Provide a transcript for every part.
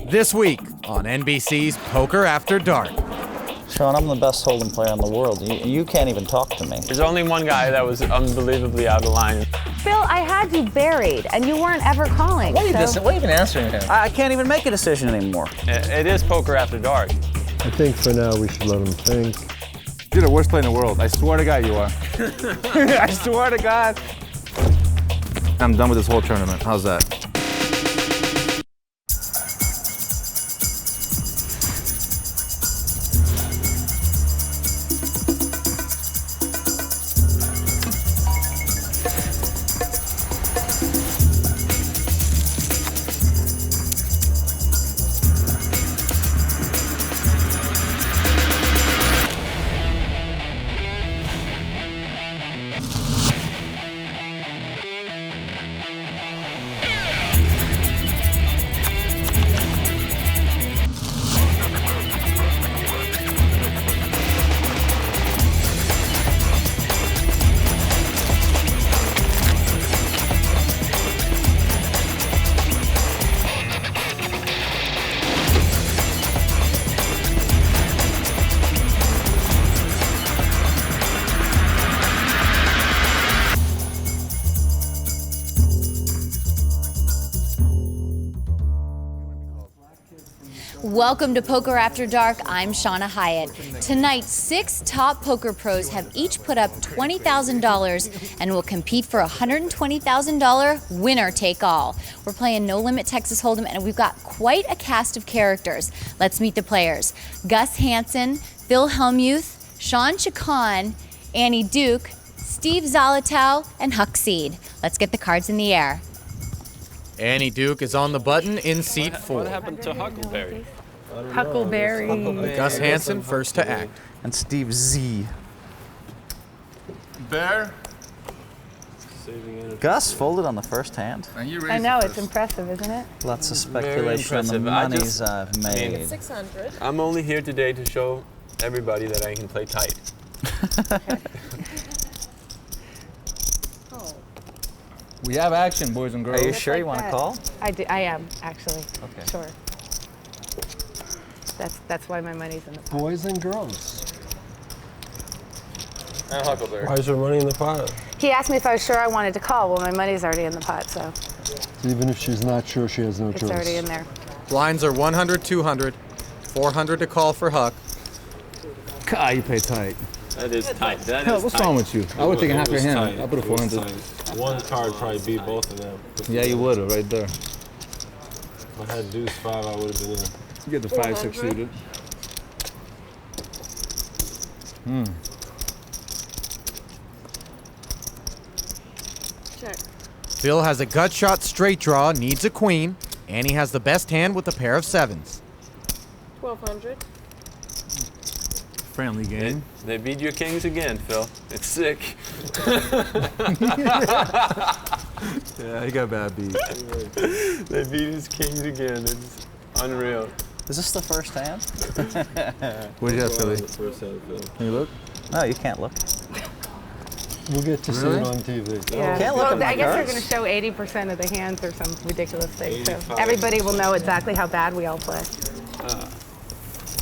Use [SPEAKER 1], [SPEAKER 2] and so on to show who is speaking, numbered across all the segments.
[SPEAKER 1] This week on NBC's Poker After Dark.
[SPEAKER 2] Shawn, I'm the best hold'em player in the world. You can't even talk to me.
[SPEAKER 3] There's only one guy that was unbelievably out of line.
[SPEAKER 4] Phil, I had you buried, and you weren't ever calling.
[SPEAKER 2] What are you even answering him? I can't even make a decision anymore.
[SPEAKER 3] It is Poker After Dark.
[SPEAKER 5] I think for now we should let him think.
[SPEAKER 6] You're the worst player in the world. I swear to God you are. I swear to God. I'm done with this whole tournament. How's that?
[SPEAKER 4] Welcome to Poker After Dark. I'm Shauna Hyatt. Tonight, 6 top poker pros have each put up $20,000 and will compete for a $120,000 winner take all. We're playing No Limit Texas Hold'em, and we've got quite a cast of characters. Let's meet the players. Gus Hansen, Phil Hellmuth, Shawn Sheikhan, Annie Duke, Steve Zolotow, and Huck. Let's get the cards in the air.
[SPEAKER 1] Annie Duke is on the button in seat 4.
[SPEAKER 3] What happened to Huckleberry?
[SPEAKER 7] Huckleberry.
[SPEAKER 1] Gus Hansen first to act.
[SPEAKER 2] And Steve Z.
[SPEAKER 6] Bear.
[SPEAKER 2] Gus folded on the first hand.
[SPEAKER 7] I know, it's impressive, isn't it?
[SPEAKER 2] Lots of speculation on the
[SPEAKER 3] impressive.
[SPEAKER 2] monies I've made.
[SPEAKER 7] 600.
[SPEAKER 3] I'm only here today to show everybody that I can play tight.
[SPEAKER 6] We have action, boys and girls.
[SPEAKER 2] Are you sure you want to call?
[SPEAKER 7] I am, actually.
[SPEAKER 2] Okay.
[SPEAKER 7] Sure. That's why my money's in the pot.
[SPEAKER 5] Boys and girls.
[SPEAKER 3] And Huckleberry.
[SPEAKER 5] Why is there money in the pot?
[SPEAKER 7] He asked me if I was sure I wanted to call. Well, my money's already in the pot, so
[SPEAKER 5] Even if she's not sure, she has no
[SPEAKER 7] it's
[SPEAKER 5] choice.
[SPEAKER 7] already in there.
[SPEAKER 1] Blinds are 100, 200, 400 to call for Huck.
[SPEAKER 6] God, you play tight.
[SPEAKER 3] That is tight. That
[SPEAKER 6] Hell,
[SPEAKER 3] is
[SPEAKER 6] what's
[SPEAKER 3] tight.
[SPEAKER 6] wrong with you? I would take half your hand.
[SPEAKER 8] tight.
[SPEAKER 6] I put a
[SPEAKER 8] It was
[SPEAKER 6] 400.
[SPEAKER 8] tight. One card probably beat both of them.
[SPEAKER 6] Yeah, you would have right there.
[SPEAKER 8] If I had deuce 5, I would have been in.
[SPEAKER 6] You get the 5-6 suited.
[SPEAKER 7] Check.
[SPEAKER 1] Phil has a gut shot straight draw, needs a queen. Annie has the best hand with a pair of 7s.
[SPEAKER 7] 1,200.
[SPEAKER 6] Friendly game.
[SPEAKER 3] They beat your kings again, Phil. It's sick.
[SPEAKER 6] Yeah, he got a bad beat.
[SPEAKER 3] They beat his kings again. It's unreal.
[SPEAKER 2] Is this the first hand?
[SPEAKER 6] What do you have, Philly?
[SPEAKER 8] First hand, Phil.
[SPEAKER 6] Can you look?
[SPEAKER 2] No, you can't look.
[SPEAKER 5] We'll get to see
[SPEAKER 6] Really?
[SPEAKER 5] it on TV.
[SPEAKER 7] Yeah.
[SPEAKER 2] Can't look at my
[SPEAKER 7] I guess
[SPEAKER 2] cards.
[SPEAKER 7] they're going to show 80% of the hands or some ridiculous thing. So
[SPEAKER 8] 85.
[SPEAKER 7] everybody will know exactly how bad we all play.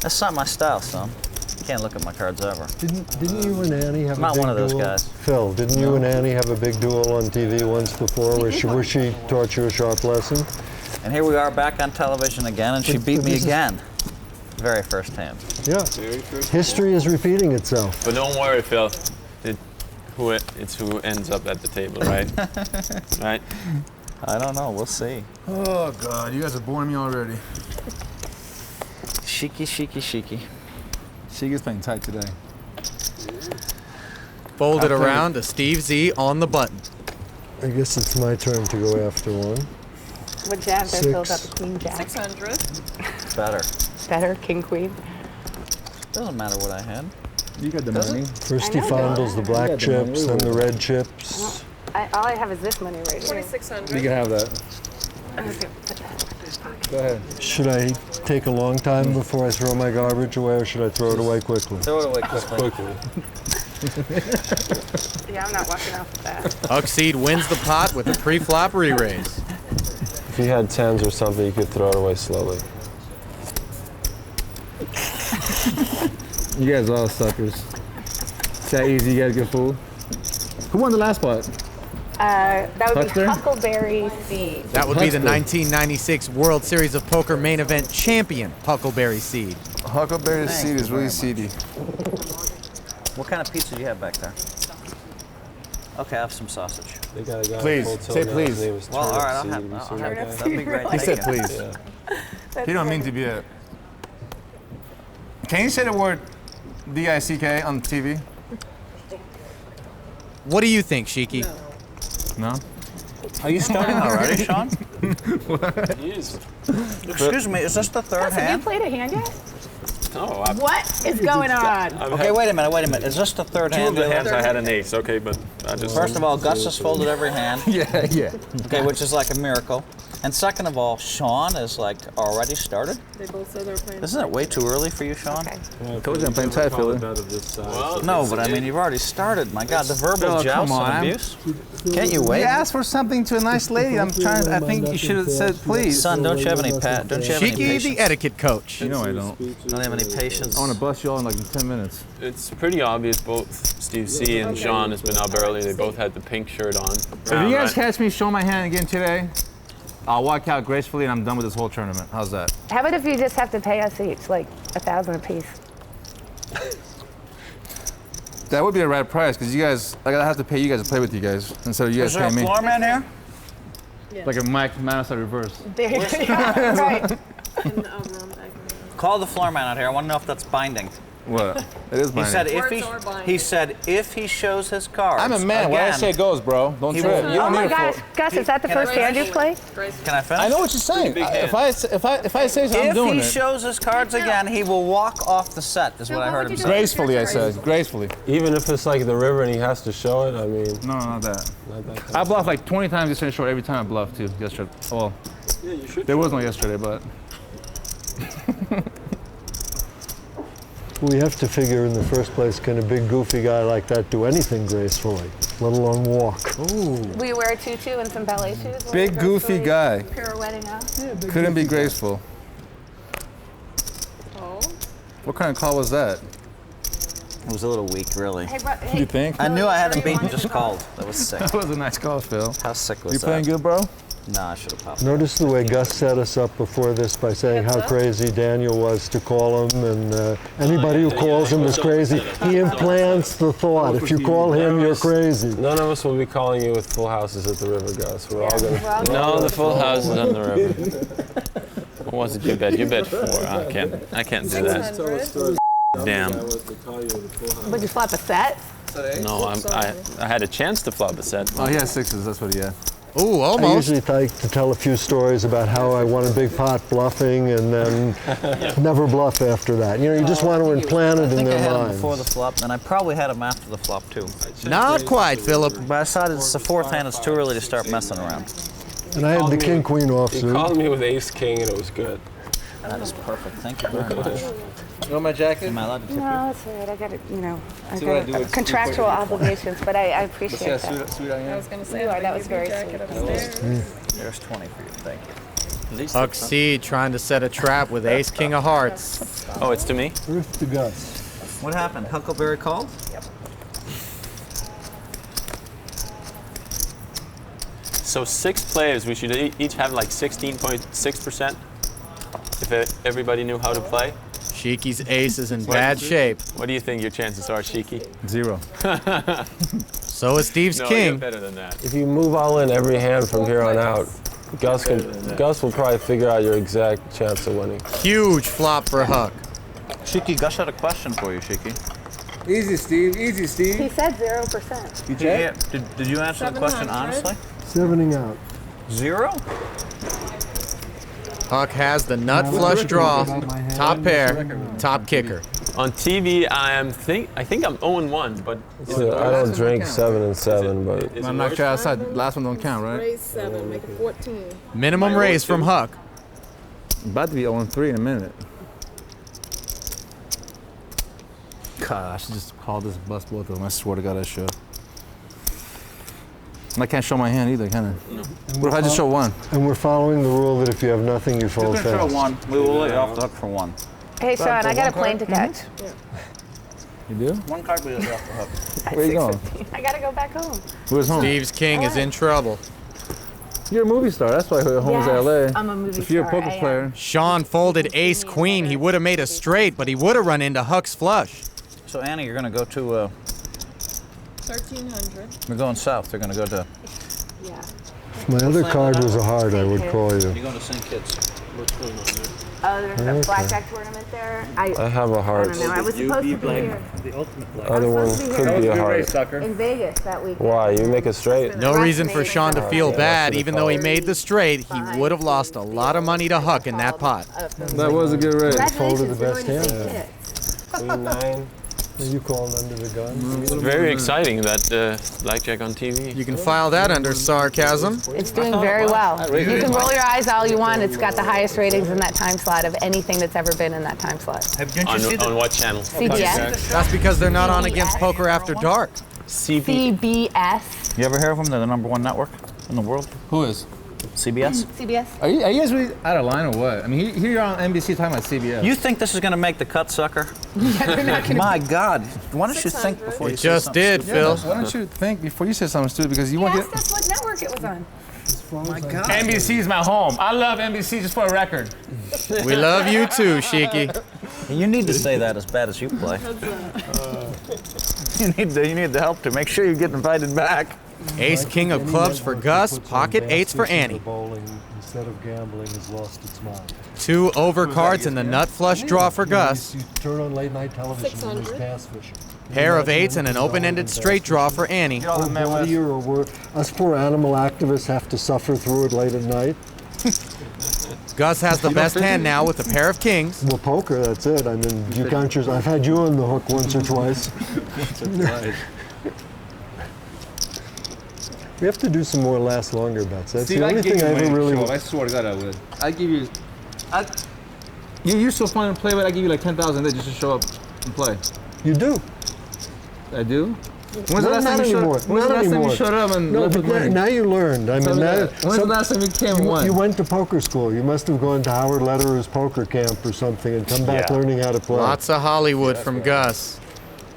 [SPEAKER 2] That's not my style, son. You can't look at my cards ever.
[SPEAKER 5] Didn't you and Annie have
[SPEAKER 2] I'm not
[SPEAKER 5] a big
[SPEAKER 2] one of those
[SPEAKER 5] duel?
[SPEAKER 2] guys.
[SPEAKER 5] Phil, didn't you and Annie have a big duel on TV once before where she taught you a sharp lesson?
[SPEAKER 2] And here we are back on television again, and she beat me
[SPEAKER 5] this is-
[SPEAKER 2] again. Very first hand.
[SPEAKER 5] Yeah. History is repeating itself.
[SPEAKER 3] But don't worry, Phil. It's who ends up at the table, right? Right?
[SPEAKER 2] I don't know. We'll see.
[SPEAKER 6] Oh, God. You guys are boring me already.
[SPEAKER 2] Sheiky, sheiky, sheiky.
[SPEAKER 6] Sheikhan's playing tight today.
[SPEAKER 1] Folded
[SPEAKER 6] I'll play
[SPEAKER 1] around to Steve Z on the button.
[SPEAKER 5] I guess it's my turn to go after one.
[SPEAKER 7] What jab there, Phil? Got
[SPEAKER 5] 6.
[SPEAKER 7] the queen jab.
[SPEAKER 4] 600.
[SPEAKER 2] Better.
[SPEAKER 7] Better, king, queen.
[SPEAKER 2] Doesn't matter what I had.
[SPEAKER 6] You got the money.
[SPEAKER 5] First
[SPEAKER 7] I
[SPEAKER 5] he
[SPEAKER 7] know.
[SPEAKER 5] fondles the
[SPEAKER 6] You
[SPEAKER 5] black
[SPEAKER 6] got the money.
[SPEAKER 5] chips, then the red chips.
[SPEAKER 7] All I have is this money right here.
[SPEAKER 4] 2,600.
[SPEAKER 6] You can have that.
[SPEAKER 7] Okay, put that in his pocket.
[SPEAKER 6] Go ahead.
[SPEAKER 5] Should I take a long time before I throw my garbage away, or should I throw it away quickly?
[SPEAKER 2] Throw it away quickly.
[SPEAKER 7] Yeah, I'm not walking off with that.
[SPEAKER 1] Huck wins the pot with a pre-flop re-raise.
[SPEAKER 8] If you had 10s or something, you could throw it away slowly.
[SPEAKER 6] You guys are all suckers. It's that easy, you guys get fooled. Who won the last spot?
[SPEAKER 7] That would
[SPEAKER 6] Huckster?
[SPEAKER 7] be Huckleberry Seed.
[SPEAKER 1] That would be the
[SPEAKER 6] Huckster.
[SPEAKER 1] 1996 World Series of Poker main event champion, Huckleberry Seed.
[SPEAKER 6] Huckleberry
[SPEAKER 2] Thank
[SPEAKER 6] seed
[SPEAKER 2] you
[SPEAKER 6] is really
[SPEAKER 2] very
[SPEAKER 6] seedy.
[SPEAKER 2] What kind of pizza do you have back there? Okay, I have some sausage.
[SPEAKER 8] They got a guy
[SPEAKER 6] Please,
[SPEAKER 8] with full
[SPEAKER 6] say
[SPEAKER 8] toenails,
[SPEAKER 6] please.
[SPEAKER 8] his name was
[SPEAKER 2] Well, all
[SPEAKER 8] Turnip
[SPEAKER 2] right, I'll
[SPEAKER 8] Seed.
[SPEAKER 2] have,
[SPEAKER 8] You
[SPEAKER 2] I'll
[SPEAKER 8] seen
[SPEAKER 2] have
[SPEAKER 8] that
[SPEAKER 2] that.
[SPEAKER 8] guy?
[SPEAKER 2] That'd be great.
[SPEAKER 6] He
[SPEAKER 2] Thank
[SPEAKER 6] said
[SPEAKER 2] you.
[SPEAKER 6] please.
[SPEAKER 8] Yeah.
[SPEAKER 6] He don't mean to be a. Can you say the word D-I-C-K on TV?
[SPEAKER 1] What do you think, Sheikhan?
[SPEAKER 6] No?
[SPEAKER 2] Are you starting already, Shawn?
[SPEAKER 3] He is.
[SPEAKER 2] Excuse me, is this the third
[SPEAKER 7] Have you
[SPEAKER 2] hand?
[SPEAKER 7] played a hand yet?
[SPEAKER 3] No,
[SPEAKER 7] What is going on?
[SPEAKER 2] Okay, wait a minute. Is this the third
[SPEAKER 3] Two
[SPEAKER 2] hand?
[SPEAKER 3] of the hands I had an ace, okay, but I just.
[SPEAKER 2] First of all, Gus has folded every hand,
[SPEAKER 6] Yeah.
[SPEAKER 2] okay, which is like a miracle. And second of all, Shawn is like already started.
[SPEAKER 7] They both said they're playing.
[SPEAKER 2] Isn't it way too early for you, Shawn?
[SPEAKER 7] Okay.
[SPEAKER 8] Yeah,
[SPEAKER 6] Told you I'm playing
[SPEAKER 8] never
[SPEAKER 6] tight,
[SPEAKER 8] called
[SPEAKER 6] Philly.
[SPEAKER 8] a bet of this size.
[SPEAKER 3] Well,
[SPEAKER 2] No, but I mean, you've already started. My God, the verbal
[SPEAKER 6] Oh,
[SPEAKER 2] joust
[SPEAKER 6] come on.
[SPEAKER 2] and abuse. Can't you wait?
[SPEAKER 6] You asked for something to a nice lady. I think you should have said please.
[SPEAKER 2] Son, don't you have any don't you have any
[SPEAKER 1] Sheikhan,
[SPEAKER 2] patience?
[SPEAKER 1] the etiquette coach.
[SPEAKER 6] You know I don't.
[SPEAKER 2] Don't have any patience.
[SPEAKER 6] I want to bust you all in like 10 minutes.
[SPEAKER 3] It's pretty obvious both Steve C and Shawn has been up early. They both had the pink shirt on.
[SPEAKER 6] If you guys catch me show my hand again today, I'll walk out gracefully and I'm done with this whole tournament. How's that?
[SPEAKER 7] How about if you just have to pay us each, like $1,000 apiece?
[SPEAKER 6] That would be a rad price because you guys, I gotta have to pay you guys to play with you guys instead of you
[SPEAKER 2] Is
[SPEAKER 6] guys
[SPEAKER 2] there a
[SPEAKER 6] paying me.
[SPEAKER 2] floor man here?
[SPEAKER 6] Like a Mike Manus reverse.
[SPEAKER 7] There you go. Right.
[SPEAKER 2] Call the floor man out here. I want to know if that's binding.
[SPEAKER 6] What? It is
[SPEAKER 2] He
[SPEAKER 6] mine.
[SPEAKER 2] said if he shows his cards.
[SPEAKER 6] I'm a man. What I
[SPEAKER 2] again,
[SPEAKER 6] say goes, bro. Don't
[SPEAKER 2] He
[SPEAKER 6] trip.
[SPEAKER 2] will-
[SPEAKER 6] You
[SPEAKER 7] Oh
[SPEAKER 6] don't
[SPEAKER 7] my
[SPEAKER 6] need a
[SPEAKER 7] gosh,
[SPEAKER 6] floor.
[SPEAKER 7] Gus, is that the first hand you play?
[SPEAKER 2] Can I finish?
[SPEAKER 6] I know what you're saying. If I say so, I'm
[SPEAKER 2] If
[SPEAKER 6] doing
[SPEAKER 2] he
[SPEAKER 6] it.
[SPEAKER 2] shows his cards again, he will walk off the set. Is what I heard him say.
[SPEAKER 6] Gracefully, I said. Gracefully.
[SPEAKER 8] Even if it's like the river and he has to show it, I mean,
[SPEAKER 6] No, not that.
[SPEAKER 8] not that.
[SPEAKER 6] I bluffed like 20 times yesterday short. Every time I bluffed too. Yesterday. Well, there was no yesterday, but.
[SPEAKER 5] We have to figure in the first place, can a big goofy guy like that do anything gracefully, let alone walk?
[SPEAKER 7] Will you wear a tutu and some ballet shoes? while
[SPEAKER 6] Big
[SPEAKER 7] you're
[SPEAKER 6] goofy
[SPEAKER 7] gracefully
[SPEAKER 6] guy.
[SPEAKER 7] Pirouetting up?
[SPEAKER 6] Couldn't be graceful. What kind of call was that?
[SPEAKER 2] It was a little weak, really.
[SPEAKER 7] Hey, bro,
[SPEAKER 6] You
[SPEAKER 7] hey,
[SPEAKER 6] think?
[SPEAKER 2] I knew I had him beaten, just called. That was sick.
[SPEAKER 6] That was a nice call, Phil.
[SPEAKER 2] How sick was
[SPEAKER 6] You
[SPEAKER 2] that?
[SPEAKER 6] playing good, bro?
[SPEAKER 2] Nah, I should have popped.
[SPEAKER 5] Notice the way Gus set us up before this by saying how crazy Daniel was to call him, and anybody who calls him is crazy. He implants the thought, if you call him, you're crazy.
[SPEAKER 8] None of us will be calling you with full houses at the river, Gus. We're all gonna.
[SPEAKER 3] No, the full house is on the river. What was it you bet? You bet 4. I can't do that.
[SPEAKER 8] Tell a story.
[SPEAKER 3] Damn.
[SPEAKER 8] I was to call you with a full house.
[SPEAKER 7] would you flop a set?
[SPEAKER 3] No, I had a chance to flop a set.
[SPEAKER 6] Oh, he has sixes. That's what he had.
[SPEAKER 1] Ooh,
[SPEAKER 5] I
[SPEAKER 1] almost.
[SPEAKER 5] usually like to tell a few stories about how I won a big pot bluffing and then never bluff after that. You know, you just want to implant it
[SPEAKER 2] I
[SPEAKER 5] in
[SPEAKER 2] think I
[SPEAKER 5] their
[SPEAKER 2] had him
[SPEAKER 5] minds.
[SPEAKER 2] before the flop, and I probably had him after the flop, too.
[SPEAKER 1] Not quite, Philip.
[SPEAKER 2] But I decided it's the fourth hand. It's too early to start messing around.
[SPEAKER 5] And I had the king-queen
[SPEAKER 8] He
[SPEAKER 5] offsuit.
[SPEAKER 8] called me with ace king and it was good.
[SPEAKER 2] That is perfect. Thank you very much.
[SPEAKER 6] You want my jacket?
[SPEAKER 2] Am I allowed to tip
[SPEAKER 7] No,
[SPEAKER 2] you?
[SPEAKER 7] that's all right. I got it, you know, I
[SPEAKER 6] See what I do
[SPEAKER 7] got
[SPEAKER 6] with
[SPEAKER 7] contractual obligations, but I appreciate that.
[SPEAKER 6] Sweet on you.
[SPEAKER 7] You are, that was very sweet.
[SPEAKER 2] There's 20 for you. Thank you. At least
[SPEAKER 1] Huck C trying to set a trap with ace king of hearts.
[SPEAKER 3] Oh, it's to me?
[SPEAKER 5] Earth to Gus.
[SPEAKER 2] What happened? Huckleberry called?
[SPEAKER 3] So 6 players, we should each have like 16.6% if everybody knew how to play.
[SPEAKER 1] Sheiky's ace is in bad shape.
[SPEAKER 3] What do you think your chances are, Sheikhan?
[SPEAKER 6] 0.
[SPEAKER 1] So is Steve's
[SPEAKER 3] No, you're
[SPEAKER 1] king.
[SPEAKER 3] better than that.
[SPEAKER 8] If you move all in every hand from here on out, Gus will probably figure out your exact chance of winning.
[SPEAKER 1] Huge flop for Huck.
[SPEAKER 2] Shiki, Gus had a question for you, Shiki.
[SPEAKER 6] Easy, Steve. Easy, Steve.
[SPEAKER 7] He said 0%.
[SPEAKER 6] You check?
[SPEAKER 2] Did you answer the question honestly?
[SPEAKER 5] 7ing out.
[SPEAKER 2] 0?
[SPEAKER 1] Huck has the nut flush draw, top pair, top kicker.
[SPEAKER 3] On TV, I think I'm 0-1, but
[SPEAKER 8] So I don't drink 7 and 7, but
[SPEAKER 3] is
[SPEAKER 6] I'm
[SPEAKER 3] it
[SPEAKER 6] not
[SPEAKER 3] worse?
[SPEAKER 6] sure outside. Last one don't count, right?
[SPEAKER 9] Raise 7, make it 14.
[SPEAKER 1] Minimum raise from Huck.
[SPEAKER 6] About to be 0-3 in a minute. God, I should just call this bust both of them. I swear to God, I should. And I can't show my hand either, can I? No. What if I just show one?
[SPEAKER 5] And we're following the rule that if you have nothing, you fold
[SPEAKER 2] Just gonna show
[SPEAKER 5] fast.
[SPEAKER 2] 1. We will let you off the hook for 1.
[SPEAKER 7] Hey, Shawn, I got a plane to catch.
[SPEAKER 6] You do?
[SPEAKER 2] One card we off the hook.
[SPEAKER 6] Where you going?
[SPEAKER 7] I gotta go back home.
[SPEAKER 6] Where's home?
[SPEAKER 1] Steve's king is in trouble.
[SPEAKER 6] You're a movie star. That's why home's LA.
[SPEAKER 7] I'm a movie
[SPEAKER 6] If you're a
[SPEAKER 7] star,
[SPEAKER 6] poker
[SPEAKER 7] I am.
[SPEAKER 6] player,
[SPEAKER 1] Sean folded ace queen. He would have made a straight, but he would have run into Huck's flush.
[SPEAKER 2] So Annie, you're gonna go to.
[SPEAKER 9] 1300.
[SPEAKER 2] We're going south. They're gonna go to.
[SPEAKER 9] Yeah.
[SPEAKER 5] If my other card was a heart, I would call you.
[SPEAKER 2] You're going to St. Kitts.
[SPEAKER 7] Oh, there's a blackjack tournament there.
[SPEAKER 8] I have a
[SPEAKER 7] I
[SPEAKER 8] heart.
[SPEAKER 7] don't know. I was supposed to be here
[SPEAKER 8] The other one could be a heart.
[SPEAKER 7] in Vegas that weekend.
[SPEAKER 8] Why? You make it straight?
[SPEAKER 1] No reason for Sean to feel
[SPEAKER 8] Yeah,
[SPEAKER 1] bad.
[SPEAKER 8] that's
[SPEAKER 1] Even though he made the straight, he would have lost a lot of money to Huck in that pot.
[SPEAKER 6] that was a good raise.
[SPEAKER 5] Folded the best
[SPEAKER 7] Congratulations,
[SPEAKER 5] hand.
[SPEAKER 7] we're going to St. Kitts.
[SPEAKER 8] Queen 9.
[SPEAKER 5] Are you calling under the gun?
[SPEAKER 3] It's very exciting that blackjack on TV.
[SPEAKER 1] You can file that under sarcasm.
[SPEAKER 7] It's doing very well. You can roll your eyes all you want. It's got the highest ratings in that time slot of anything that's ever been in that time slot.
[SPEAKER 3] On what channel?
[SPEAKER 7] CBS.
[SPEAKER 1] That's because they're not on against Poker After Dark.
[SPEAKER 7] CBS.
[SPEAKER 2] You ever hear of them? They're the #1 network in the world.
[SPEAKER 6] Who is?
[SPEAKER 2] CBS.
[SPEAKER 7] CBS.
[SPEAKER 6] Are you guys really out of line or what? I mean, here you're on NBC talking about CBS.
[SPEAKER 2] You think this is going to make the cut, sucker? My God. Why don't you think before you
[SPEAKER 1] It
[SPEAKER 2] say
[SPEAKER 1] just
[SPEAKER 2] something
[SPEAKER 1] did,
[SPEAKER 2] stupid?
[SPEAKER 1] Phil.
[SPEAKER 6] Why don't you think before you say something stupid? Because you
[SPEAKER 7] He
[SPEAKER 6] won't
[SPEAKER 7] asked
[SPEAKER 6] get.
[SPEAKER 7] us what network it was on.
[SPEAKER 2] My God.
[SPEAKER 6] NBC is my home. I love NBC just for a record.
[SPEAKER 1] We love you too, Sheiky.
[SPEAKER 2] You need to say that as bad as you play. You need the help to make sure you get invited back.
[SPEAKER 1] Ace king of clubs for Gus, pocket eights for Annie.
[SPEAKER 5] Bowling instead of gambling has lost its mind.
[SPEAKER 1] 2 overcards in the nut flush draw for Gus.
[SPEAKER 5] You turn on late night television and there's
[SPEAKER 9] 600.
[SPEAKER 5] bass fishing.
[SPEAKER 1] Pair of eights and an open-ended straight draw for Annie.
[SPEAKER 5] Or bloodier, or worse. Us poor animal activists have to suffer through it late at night.
[SPEAKER 1] Gus has the best hand now with a pair of kings.
[SPEAKER 5] Well, poker, that's it. I mean, you can't choose. I've had you on the hook once or twice. We have to do some more last longer bets. That's the only thing I ever really.
[SPEAKER 6] I swear to God, I would. I'd give you. You're so fun to play with. I give you like 10,000 just to show up and play.
[SPEAKER 5] You do.
[SPEAKER 6] I do. When's
[SPEAKER 5] Not anymore.
[SPEAKER 6] When's the last time you showed up and
[SPEAKER 5] No,
[SPEAKER 6] left
[SPEAKER 5] but
[SPEAKER 6] with money?
[SPEAKER 5] now you learned. I mean,
[SPEAKER 6] When's the last time you came and won?
[SPEAKER 5] you went to poker school. You must have gone to Howard Lederer's poker camp or something and come back learning how to play.
[SPEAKER 1] Lots of Hollywood from Gus.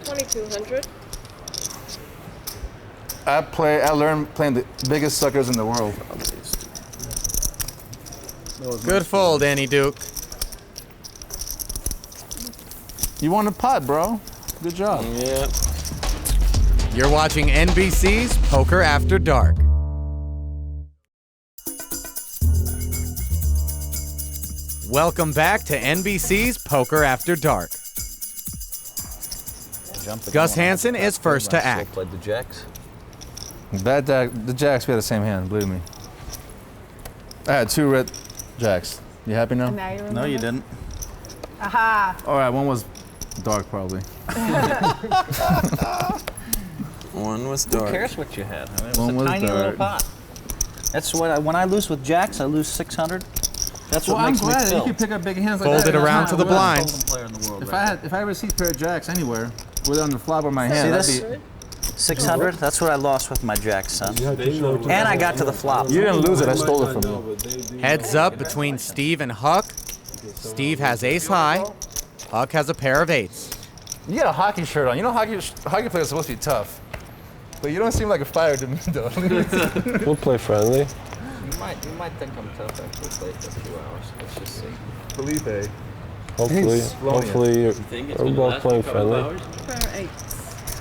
[SPEAKER 9] 2200.
[SPEAKER 6] I learned playing the biggest suckers in the world.
[SPEAKER 1] Good fold, Annie Duke.
[SPEAKER 6] You won the pot, bro. Good job.
[SPEAKER 3] Yeah.
[SPEAKER 1] You're watching NBC's Poker After Dark. Welcome back to NBC's Poker After Dark. Gus Hansen is first to act.
[SPEAKER 2] Played the jacks.
[SPEAKER 6] The jacks, we had the same hand, believe me. I had 2 red jacks. You happy now?
[SPEAKER 7] Now you
[SPEAKER 2] No, you didn't.
[SPEAKER 7] Aha.
[SPEAKER 6] All right, one was dark probably.
[SPEAKER 3] One was
[SPEAKER 2] Who
[SPEAKER 3] dark.
[SPEAKER 2] cares what you had? I mean, it was
[SPEAKER 6] One
[SPEAKER 2] a
[SPEAKER 6] was
[SPEAKER 2] tiny little
[SPEAKER 6] dark.
[SPEAKER 2] pot. That's what when I lose with jacks, I lose 600. That's
[SPEAKER 6] Well,
[SPEAKER 2] what
[SPEAKER 6] I'm
[SPEAKER 2] makes me
[SPEAKER 6] glad that you
[SPEAKER 2] feel.
[SPEAKER 6] can pick up big hands like
[SPEAKER 1] Fold
[SPEAKER 6] that.
[SPEAKER 1] it around to the
[SPEAKER 2] I'm the
[SPEAKER 1] blind.
[SPEAKER 2] most golden player in the world
[SPEAKER 6] If
[SPEAKER 2] right
[SPEAKER 6] I ever see a pair of jacks anywhere, whether on the flop or my hand,
[SPEAKER 2] See
[SPEAKER 6] that'd
[SPEAKER 2] this? 600. That's what I lost with my jacks, son.
[SPEAKER 5] You had to show it to
[SPEAKER 2] And
[SPEAKER 5] the
[SPEAKER 2] I got to the flop.
[SPEAKER 6] be. You didn't lose it. I stole it from you.
[SPEAKER 1] Heads up between Steve and Huck. Steve has ace high. Huck has a pair of eights.
[SPEAKER 6] You got a hockey shirt on. You know hockey players are supposed to be tough, but you don't seem like a fighter to me, though.
[SPEAKER 8] We'll play friendly.
[SPEAKER 2] You might think I'm tough after we play for a few hours. Let's just see.
[SPEAKER 6] Felipe.
[SPEAKER 8] Hopefully, we're both playing friendly.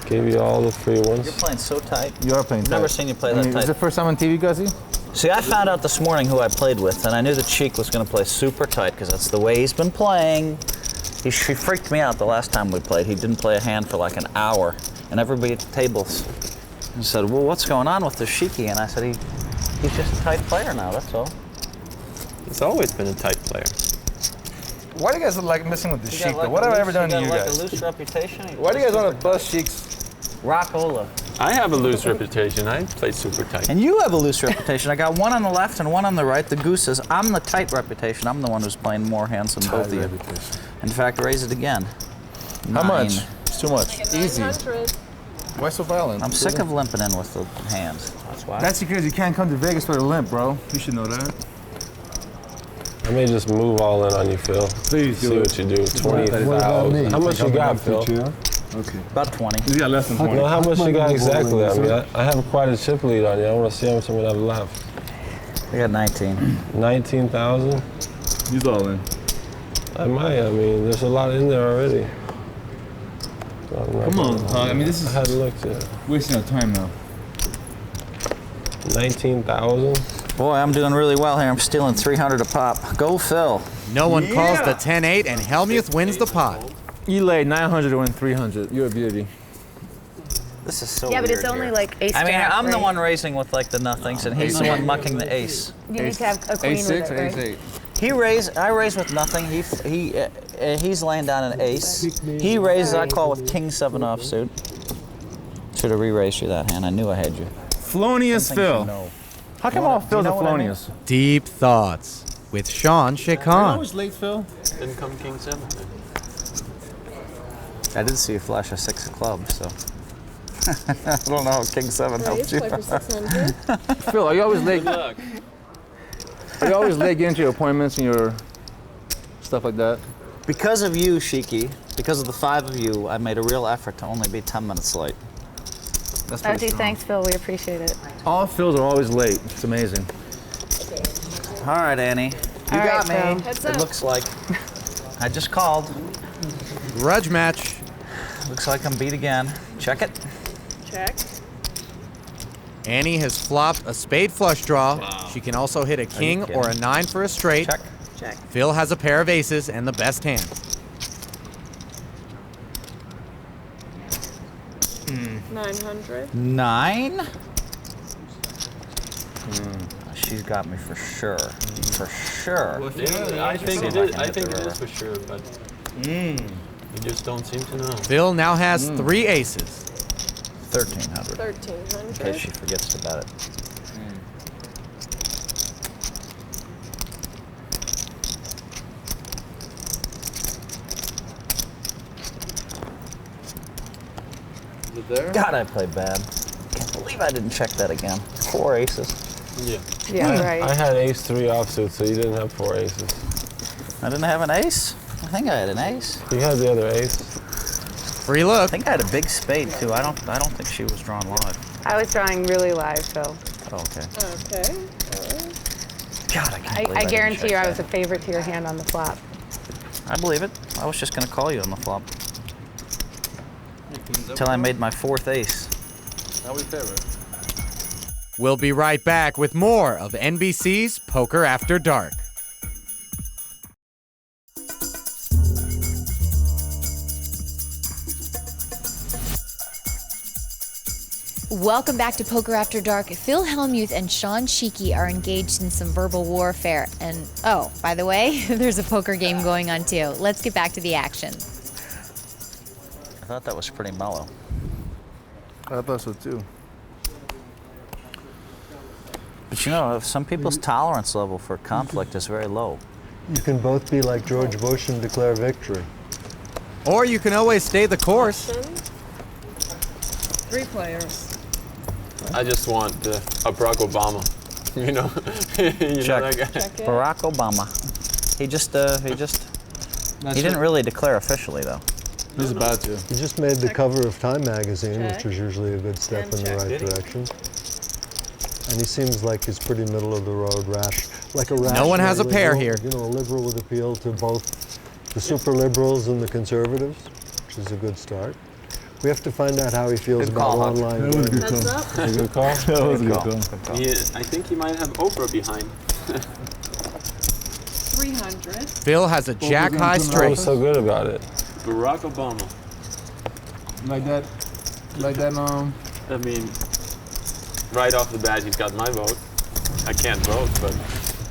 [SPEAKER 8] Gave you all the free
[SPEAKER 2] You're
[SPEAKER 8] ones.
[SPEAKER 2] playing so tight.
[SPEAKER 6] You are playing tight.
[SPEAKER 2] Never seen you play
[SPEAKER 6] I
[SPEAKER 2] that
[SPEAKER 6] mean, is
[SPEAKER 2] tight.
[SPEAKER 6] it the first time on TV, Guzzy?
[SPEAKER 2] See, I found out this morning who I played with, and I knew that Sheik was going to play super tight because that's the way he's been playing. He freaked me out the last time we played. He didn't play a hand for like an hour, and everybody at the tables said, "Well, what's going on with this Sheiky?" And I said, "He's just a tight player now. That's all."
[SPEAKER 3] He's always been a tight player.
[SPEAKER 6] Why do you guys like messing with the
[SPEAKER 2] He
[SPEAKER 6] Sheik,
[SPEAKER 2] got
[SPEAKER 6] though? What have I ever done to you
[SPEAKER 2] like
[SPEAKER 6] guys?
[SPEAKER 2] a loose reputation.
[SPEAKER 6] Why do you guys want to bust Sheik's?
[SPEAKER 2] Rockola.
[SPEAKER 3] I have a loose reputation. I play super tight.
[SPEAKER 2] And you have a loose reputation. I got one on the left and one on the right. The gooses. I'm the tight reputation. I'm the one who's playing more hands than both of you. In fact, raise it again.
[SPEAKER 6] How
[SPEAKER 2] 9.
[SPEAKER 6] much? It's too much. Easy.
[SPEAKER 9] 900.
[SPEAKER 6] Why so violent?
[SPEAKER 2] I'm sick of limping in with the hands. That's why.
[SPEAKER 6] That's because you can't come to Vegas with a limp, bro. You should know that.
[SPEAKER 8] I may just move all in on you, Phil.
[SPEAKER 6] Please
[SPEAKER 8] See
[SPEAKER 6] do
[SPEAKER 8] what
[SPEAKER 6] it.
[SPEAKER 8] you do. 20,000. How much you got, Phil?
[SPEAKER 6] Okay.
[SPEAKER 2] About 20.
[SPEAKER 6] He's got less than 20.
[SPEAKER 8] No, how much you got
[SPEAKER 5] money
[SPEAKER 8] exactly? I
[SPEAKER 5] bowling,
[SPEAKER 8] mean, I have quite a chip lead on you. I want to see how much I'm gonna have left.
[SPEAKER 2] I got 19.
[SPEAKER 8] 19,000.
[SPEAKER 6] He's all in.
[SPEAKER 8] I might. I mean, there's a lot in there already.
[SPEAKER 6] Come on, Huck. I mean, this
[SPEAKER 8] I
[SPEAKER 6] is
[SPEAKER 8] hadn't looked yet.
[SPEAKER 6] wasting our time now.
[SPEAKER 8] 19,000.
[SPEAKER 2] Boy, I'm doing really well here. I'm stealing 300 a pop. Go, Phil.
[SPEAKER 1] No one calls the 10-8, and Hellmuth wins the pot.
[SPEAKER 6] You laid 900 to win 300. You're a beauty.
[SPEAKER 2] This is so
[SPEAKER 7] Yeah, but
[SPEAKER 2] weird
[SPEAKER 7] it's only
[SPEAKER 2] here.
[SPEAKER 7] like ace
[SPEAKER 2] I mean,
[SPEAKER 7] jack,
[SPEAKER 2] I'm the
[SPEAKER 7] right?
[SPEAKER 2] one raising with like the nothings, and he's the one mucking the ace.
[SPEAKER 7] You need to have a queen
[SPEAKER 6] A6
[SPEAKER 7] with
[SPEAKER 6] or
[SPEAKER 7] it, right?
[SPEAKER 6] A8?
[SPEAKER 2] I raise with nothing. He's laying down an ace. He raises. I call with king 7 offsuit. Should have re-raised you that hand. I knew I had you.
[SPEAKER 6] Felonious Phil.
[SPEAKER 2] No.
[SPEAKER 6] How come all Phil's
[SPEAKER 2] know
[SPEAKER 6] are
[SPEAKER 2] what I mean?
[SPEAKER 6] felonious?
[SPEAKER 1] Deep thoughts with Shawn Sheikhan.
[SPEAKER 6] late, Phil.
[SPEAKER 3] Didn't come king 7.
[SPEAKER 2] I did see you flash a 6 of clubs, so. I don't know how king 7 helped you.
[SPEAKER 9] Play for 600.
[SPEAKER 6] Phil, are you always late?
[SPEAKER 3] Good luck.
[SPEAKER 6] Are you always late getting to your appointments and your stuff like that?
[SPEAKER 2] Because of you, Sheiky, because of the 5 of you, I made a real effort to only be 10 minutes late.
[SPEAKER 6] That's
[SPEAKER 7] Oh, gee, thanks, Phil. We appreciate it.
[SPEAKER 6] All Phils are always late. It's amazing.
[SPEAKER 2] All right, Annie. You
[SPEAKER 7] All
[SPEAKER 2] got
[SPEAKER 7] right,
[SPEAKER 2] me.
[SPEAKER 7] Phil.
[SPEAKER 9] Heads
[SPEAKER 2] It
[SPEAKER 9] up.
[SPEAKER 2] looks like. I just called.
[SPEAKER 1] Grudge match.
[SPEAKER 2] Looks like I'm beat again. Check it.
[SPEAKER 9] Check.
[SPEAKER 1] Annie has flopped a spade flush draw. She can also hit a king
[SPEAKER 2] kidding?
[SPEAKER 1] or a 9 for a straight.
[SPEAKER 2] Check. Check.
[SPEAKER 1] Phil has a pair of aces and the best hand.
[SPEAKER 9] 900.
[SPEAKER 2] 9? She's got me for sure. For sure.
[SPEAKER 3] Yeah, I think
[SPEAKER 2] See
[SPEAKER 3] it
[SPEAKER 2] if I
[SPEAKER 3] is.
[SPEAKER 2] can
[SPEAKER 3] I
[SPEAKER 2] hit
[SPEAKER 3] think
[SPEAKER 2] the
[SPEAKER 3] it is
[SPEAKER 2] river.
[SPEAKER 3] for sure, but you just don't seem to know.
[SPEAKER 1] Phil now has 3 aces.
[SPEAKER 2] 1,300.
[SPEAKER 9] 1300.
[SPEAKER 2] In case she forgets to bet it.
[SPEAKER 6] Is it there?
[SPEAKER 2] God, I played bad. Can't believe I didn't check that again. 4 aces.
[SPEAKER 3] Yeah.
[SPEAKER 7] Yeah, right.
[SPEAKER 8] I had ace 3 offsuit, so you didn't have 4 aces.
[SPEAKER 2] I didn't have an ace? I think I had an ace.
[SPEAKER 8] You had the other ace.
[SPEAKER 1] Free look.
[SPEAKER 2] I think I had a big spade too. I don't think she was drawn live.
[SPEAKER 7] I was drawing really live, Phil.
[SPEAKER 2] Oh, okay.
[SPEAKER 9] Okay.
[SPEAKER 2] God, I can't believe
[SPEAKER 7] I
[SPEAKER 2] didn't
[SPEAKER 7] guarantee
[SPEAKER 2] check
[SPEAKER 7] you I
[SPEAKER 2] that.
[SPEAKER 7] was a favorite to your hand on the flop.
[SPEAKER 2] I believe it. I was just gonna call you on the flop. Till I made my 4th ace.
[SPEAKER 6] Now we favorite.
[SPEAKER 1] We'll be right back with more of NBC's Poker After Dark.
[SPEAKER 4] Welcome back to Poker After Dark. Phil Hellmuth and Shawn Sheikhan are engaged in some verbal warfare. And, oh, by the way, there's a poker game going on too. Let's get back to the action.
[SPEAKER 2] I thought that was pretty mellow.
[SPEAKER 6] I thought so too.
[SPEAKER 2] But you know, some people's tolerance level for conflict is very low.
[SPEAKER 5] You can both be like George Bush and declare victory.
[SPEAKER 1] Or you can always stay the course.
[SPEAKER 9] 3 players.
[SPEAKER 3] I just want a Barack Obama. You know, you
[SPEAKER 2] Check.
[SPEAKER 3] know that guy.
[SPEAKER 9] Check it.
[SPEAKER 2] Barack Obama. He didn't really declare officially though.
[SPEAKER 6] He's about to.
[SPEAKER 5] He just made the cover of Time magazine,
[SPEAKER 9] Check.
[SPEAKER 5] which was usually a good step
[SPEAKER 9] And
[SPEAKER 5] in the
[SPEAKER 9] check.
[SPEAKER 5] right
[SPEAKER 3] Did he?
[SPEAKER 5] direction. And he seems like he's pretty middle of the road, like a rational.
[SPEAKER 1] No one has a pair
[SPEAKER 5] liberal,
[SPEAKER 1] here.
[SPEAKER 5] You know, a liberal with appeal to both the super liberals and the conservatives, which is a good start. We have to find out how he feels
[SPEAKER 2] Good
[SPEAKER 5] about
[SPEAKER 2] call, Huck.
[SPEAKER 5] online
[SPEAKER 6] That was a
[SPEAKER 5] gaming.
[SPEAKER 6] good
[SPEAKER 9] Heads
[SPEAKER 6] call.
[SPEAKER 9] up.
[SPEAKER 8] That's a good call.
[SPEAKER 6] That was a good
[SPEAKER 2] Good
[SPEAKER 6] call.
[SPEAKER 2] call.
[SPEAKER 3] I think he might have Oprah behind.
[SPEAKER 9] 300.
[SPEAKER 1] Phil has a jack high
[SPEAKER 8] I
[SPEAKER 1] straight.
[SPEAKER 8] was so good about it.
[SPEAKER 3] Barack Obama.
[SPEAKER 6] Like that,
[SPEAKER 3] I mean, right off the bat, he's got my vote. I can't vote, but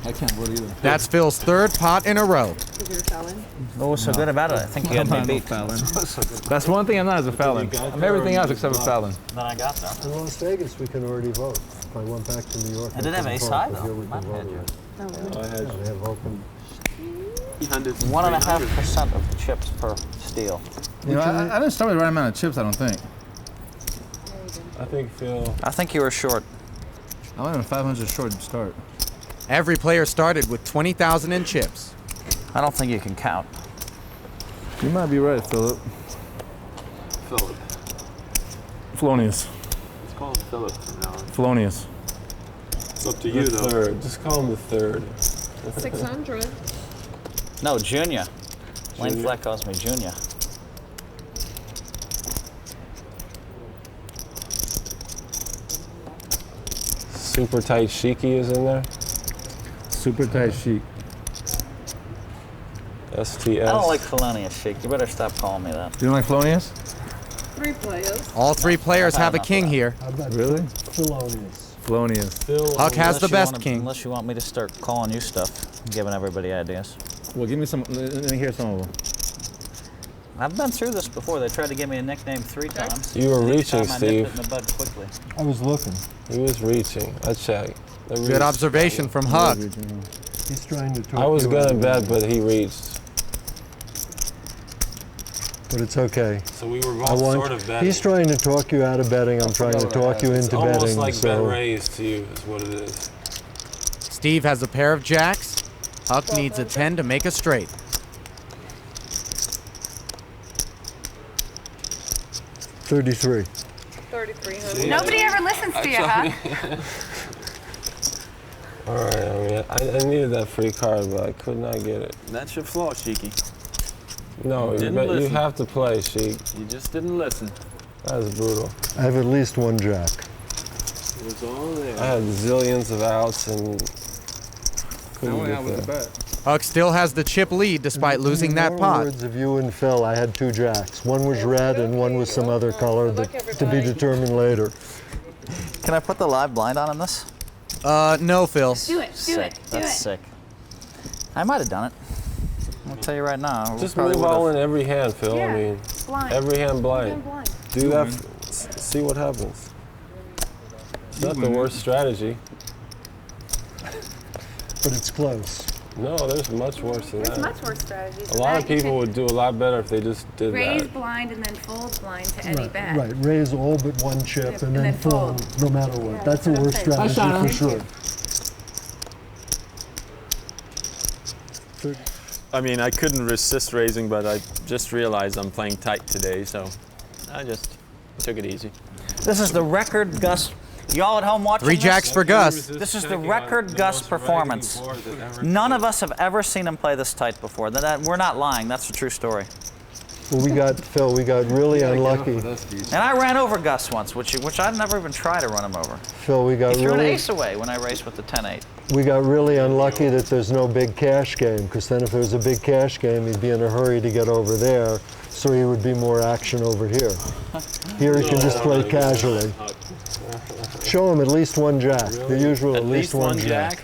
[SPEAKER 6] I can't vote either.
[SPEAKER 1] That's Phil's 3rd pot in a row.
[SPEAKER 9] If you're telling.
[SPEAKER 2] What was so good about it? I think you had me beat.
[SPEAKER 6] That's one thing I'm not as a Fallon. I'm everything else except a Fallon.
[SPEAKER 2] Then I got there.
[SPEAKER 5] In Las Vegas, we can already vote. If I went back to New York,
[SPEAKER 2] I did have
[SPEAKER 5] couldn't
[SPEAKER 2] ace
[SPEAKER 5] vote,
[SPEAKER 2] high,
[SPEAKER 5] but
[SPEAKER 2] though.
[SPEAKER 5] Here we
[SPEAKER 2] Mine
[SPEAKER 5] can
[SPEAKER 2] had
[SPEAKER 5] vote
[SPEAKER 2] you.
[SPEAKER 5] already. Yeah, they have open.
[SPEAKER 2] 1.5% of the chips per steal.
[SPEAKER 6] You know, I didn't start with the right amount of chips, I don't think.
[SPEAKER 8] I think Phil.
[SPEAKER 2] I think you were short.
[SPEAKER 6] I went on 500 short to start.
[SPEAKER 1] Every player started with 20,000 in chips.
[SPEAKER 2] I don't think you can count.
[SPEAKER 6] You might be right, Philip.
[SPEAKER 3] Philip.
[SPEAKER 6] Felonious.
[SPEAKER 3] Let's call him Philip from now on.
[SPEAKER 6] Felonious.
[SPEAKER 3] It's up to
[SPEAKER 8] The
[SPEAKER 3] you, though.
[SPEAKER 8] third. Just call him the third.
[SPEAKER 9] 600.
[SPEAKER 2] No, Junior. Lane
[SPEAKER 8] Junior?
[SPEAKER 2] Fleck calls me Junior.
[SPEAKER 8] Super tight Sheikhan is in there.
[SPEAKER 6] Super tight sheet.
[SPEAKER 8] STS.
[SPEAKER 2] I don't like Felonious, Sheik. You better stop calling me that.
[SPEAKER 6] You don't like Felonious?
[SPEAKER 9] 3 players.
[SPEAKER 1] All three players have a
[SPEAKER 2] enough of
[SPEAKER 1] king
[SPEAKER 2] that.
[SPEAKER 1] here.
[SPEAKER 5] How about
[SPEAKER 6] Really?
[SPEAKER 5] Felonious?
[SPEAKER 6] Felonious.
[SPEAKER 1] Huck has the best king.
[SPEAKER 2] Unless you want me to start calling you stuff, giving everybody ideas.
[SPEAKER 6] Well, give me some. Let me hear some of them.
[SPEAKER 2] I've been through this before. They tried to give me a nickname 3 times.
[SPEAKER 8] You were
[SPEAKER 2] And each
[SPEAKER 8] reaching,
[SPEAKER 2] time I nipped it
[SPEAKER 8] Steve.
[SPEAKER 2] in the bud quickly.
[SPEAKER 5] I was looking.
[SPEAKER 8] He was reaching. I checked.
[SPEAKER 1] Good observation from Huck.
[SPEAKER 5] He's trying to talk
[SPEAKER 8] I was
[SPEAKER 5] you
[SPEAKER 8] gonna
[SPEAKER 5] out of
[SPEAKER 8] bet,
[SPEAKER 5] it,
[SPEAKER 8] but he reached.
[SPEAKER 5] but it's okay.
[SPEAKER 3] So we were
[SPEAKER 5] I
[SPEAKER 3] both
[SPEAKER 5] want.
[SPEAKER 3] sort of betting.
[SPEAKER 5] He's trying to talk you out of betting. I'm trying to talk you
[SPEAKER 3] It's
[SPEAKER 5] into
[SPEAKER 3] almost
[SPEAKER 5] betting.
[SPEAKER 3] like bet
[SPEAKER 5] So
[SPEAKER 3] raised to you is what it is.
[SPEAKER 1] Steve has a pair of jacks. Huck needs a 10 to make a straight.
[SPEAKER 5] 33.
[SPEAKER 9] 3,300.
[SPEAKER 7] Nobody ever listens to you, Huck.
[SPEAKER 8] All right. I mean, I needed that free card, but I could not get it.
[SPEAKER 3] That's your flaw, Sheikhan.
[SPEAKER 8] No, you,
[SPEAKER 3] Didn't
[SPEAKER 8] you
[SPEAKER 3] listen.
[SPEAKER 8] have to play, Sheik.
[SPEAKER 3] You just didn't listen.
[SPEAKER 8] That's brutal.
[SPEAKER 5] I have at least one jack.
[SPEAKER 3] It was all there.
[SPEAKER 8] I had zillions of outs and couldn't get there.
[SPEAKER 1] Huck still has the chip lead despite losing that
[SPEAKER 5] In
[SPEAKER 1] pot.
[SPEAKER 5] words of you and Phil, I had 2 jacks. One was red and one was some other color
[SPEAKER 9] Good luck,
[SPEAKER 5] that, to be
[SPEAKER 9] everybody.
[SPEAKER 5] determined later.
[SPEAKER 2] Can I put the live blind on this?
[SPEAKER 1] No, Phil.
[SPEAKER 7] Do it, do
[SPEAKER 2] Sick.
[SPEAKER 7] it, do
[SPEAKER 2] That's
[SPEAKER 7] it.
[SPEAKER 2] sick. I might have done it. I'll tell you right now. we
[SPEAKER 8] Just
[SPEAKER 2] probably
[SPEAKER 8] move
[SPEAKER 2] would've.
[SPEAKER 8] all in every hand, Phil.
[SPEAKER 7] Yeah.
[SPEAKER 8] I mean,
[SPEAKER 7] Blind.
[SPEAKER 8] every hand blind.
[SPEAKER 7] I'm blind.
[SPEAKER 8] Do that. See what happens. It's not the worst strategy.
[SPEAKER 5] But it's close.
[SPEAKER 8] No, there's much worse than
[SPEAKER 7] There's
[SPEAKER 8] that.
[SPEAKER 7] much worse strategies.
[SPEAKER 8] A lot of people would do a lot better if they just did
[SPEAKER 7] raise
[SPEAKER 8] that.
[SPEAKER 7] blind and then fold blind to any
[SPEAKER 5] Right,
[SPEAKER 7] bet.
[SPEAKER 5] right. Raise all but one chip
[SPEAKER 7] Yep,
[SPEAKER 5] and then fold, no matter what.
[SPEAKER 7] Yeah,
[SPEAKER 5] That's a
[SPEAKER 7] that's what
[SPEAKER 5] worse
[SPEAKER 7] I'm saying.
[SPEAKER 5] strategy for sure.
[SPEAKER 3] I mean, I couldn't resist raising, but I just realized I'm playing tight today, so I just took it easy.
[SPEAKER 2] This is the record Gus. Y'all at home watching
[SPEAKER 1] 3
[SPEAKER 2] this?
[SPEAKER 1] jacks for Gus.
[SPEAKER 2] This is the record Gus performance. None of us have ever seen him play this tight before. We're not lying. That's a true story.
[SPEAKER 5] Well, we got really unlucky.
[SPEAKER 2] And I ran over Gus once, which I'd never even try to run him over.
[SPEAKER 5] Phil, we got
[SPEAKER 2] He threw an
[SPEAKER 5] really
[SPEAKER 2] ace away when I raced with the 10-8.
[SPEAKER 5] we got really unlucky that there's no big cash game, because then if there was a big cash game, he'd be in a hurry to get over there, so he would be more action over here. Here he can just play casually. Show him at least one jack. The usual at least one jack.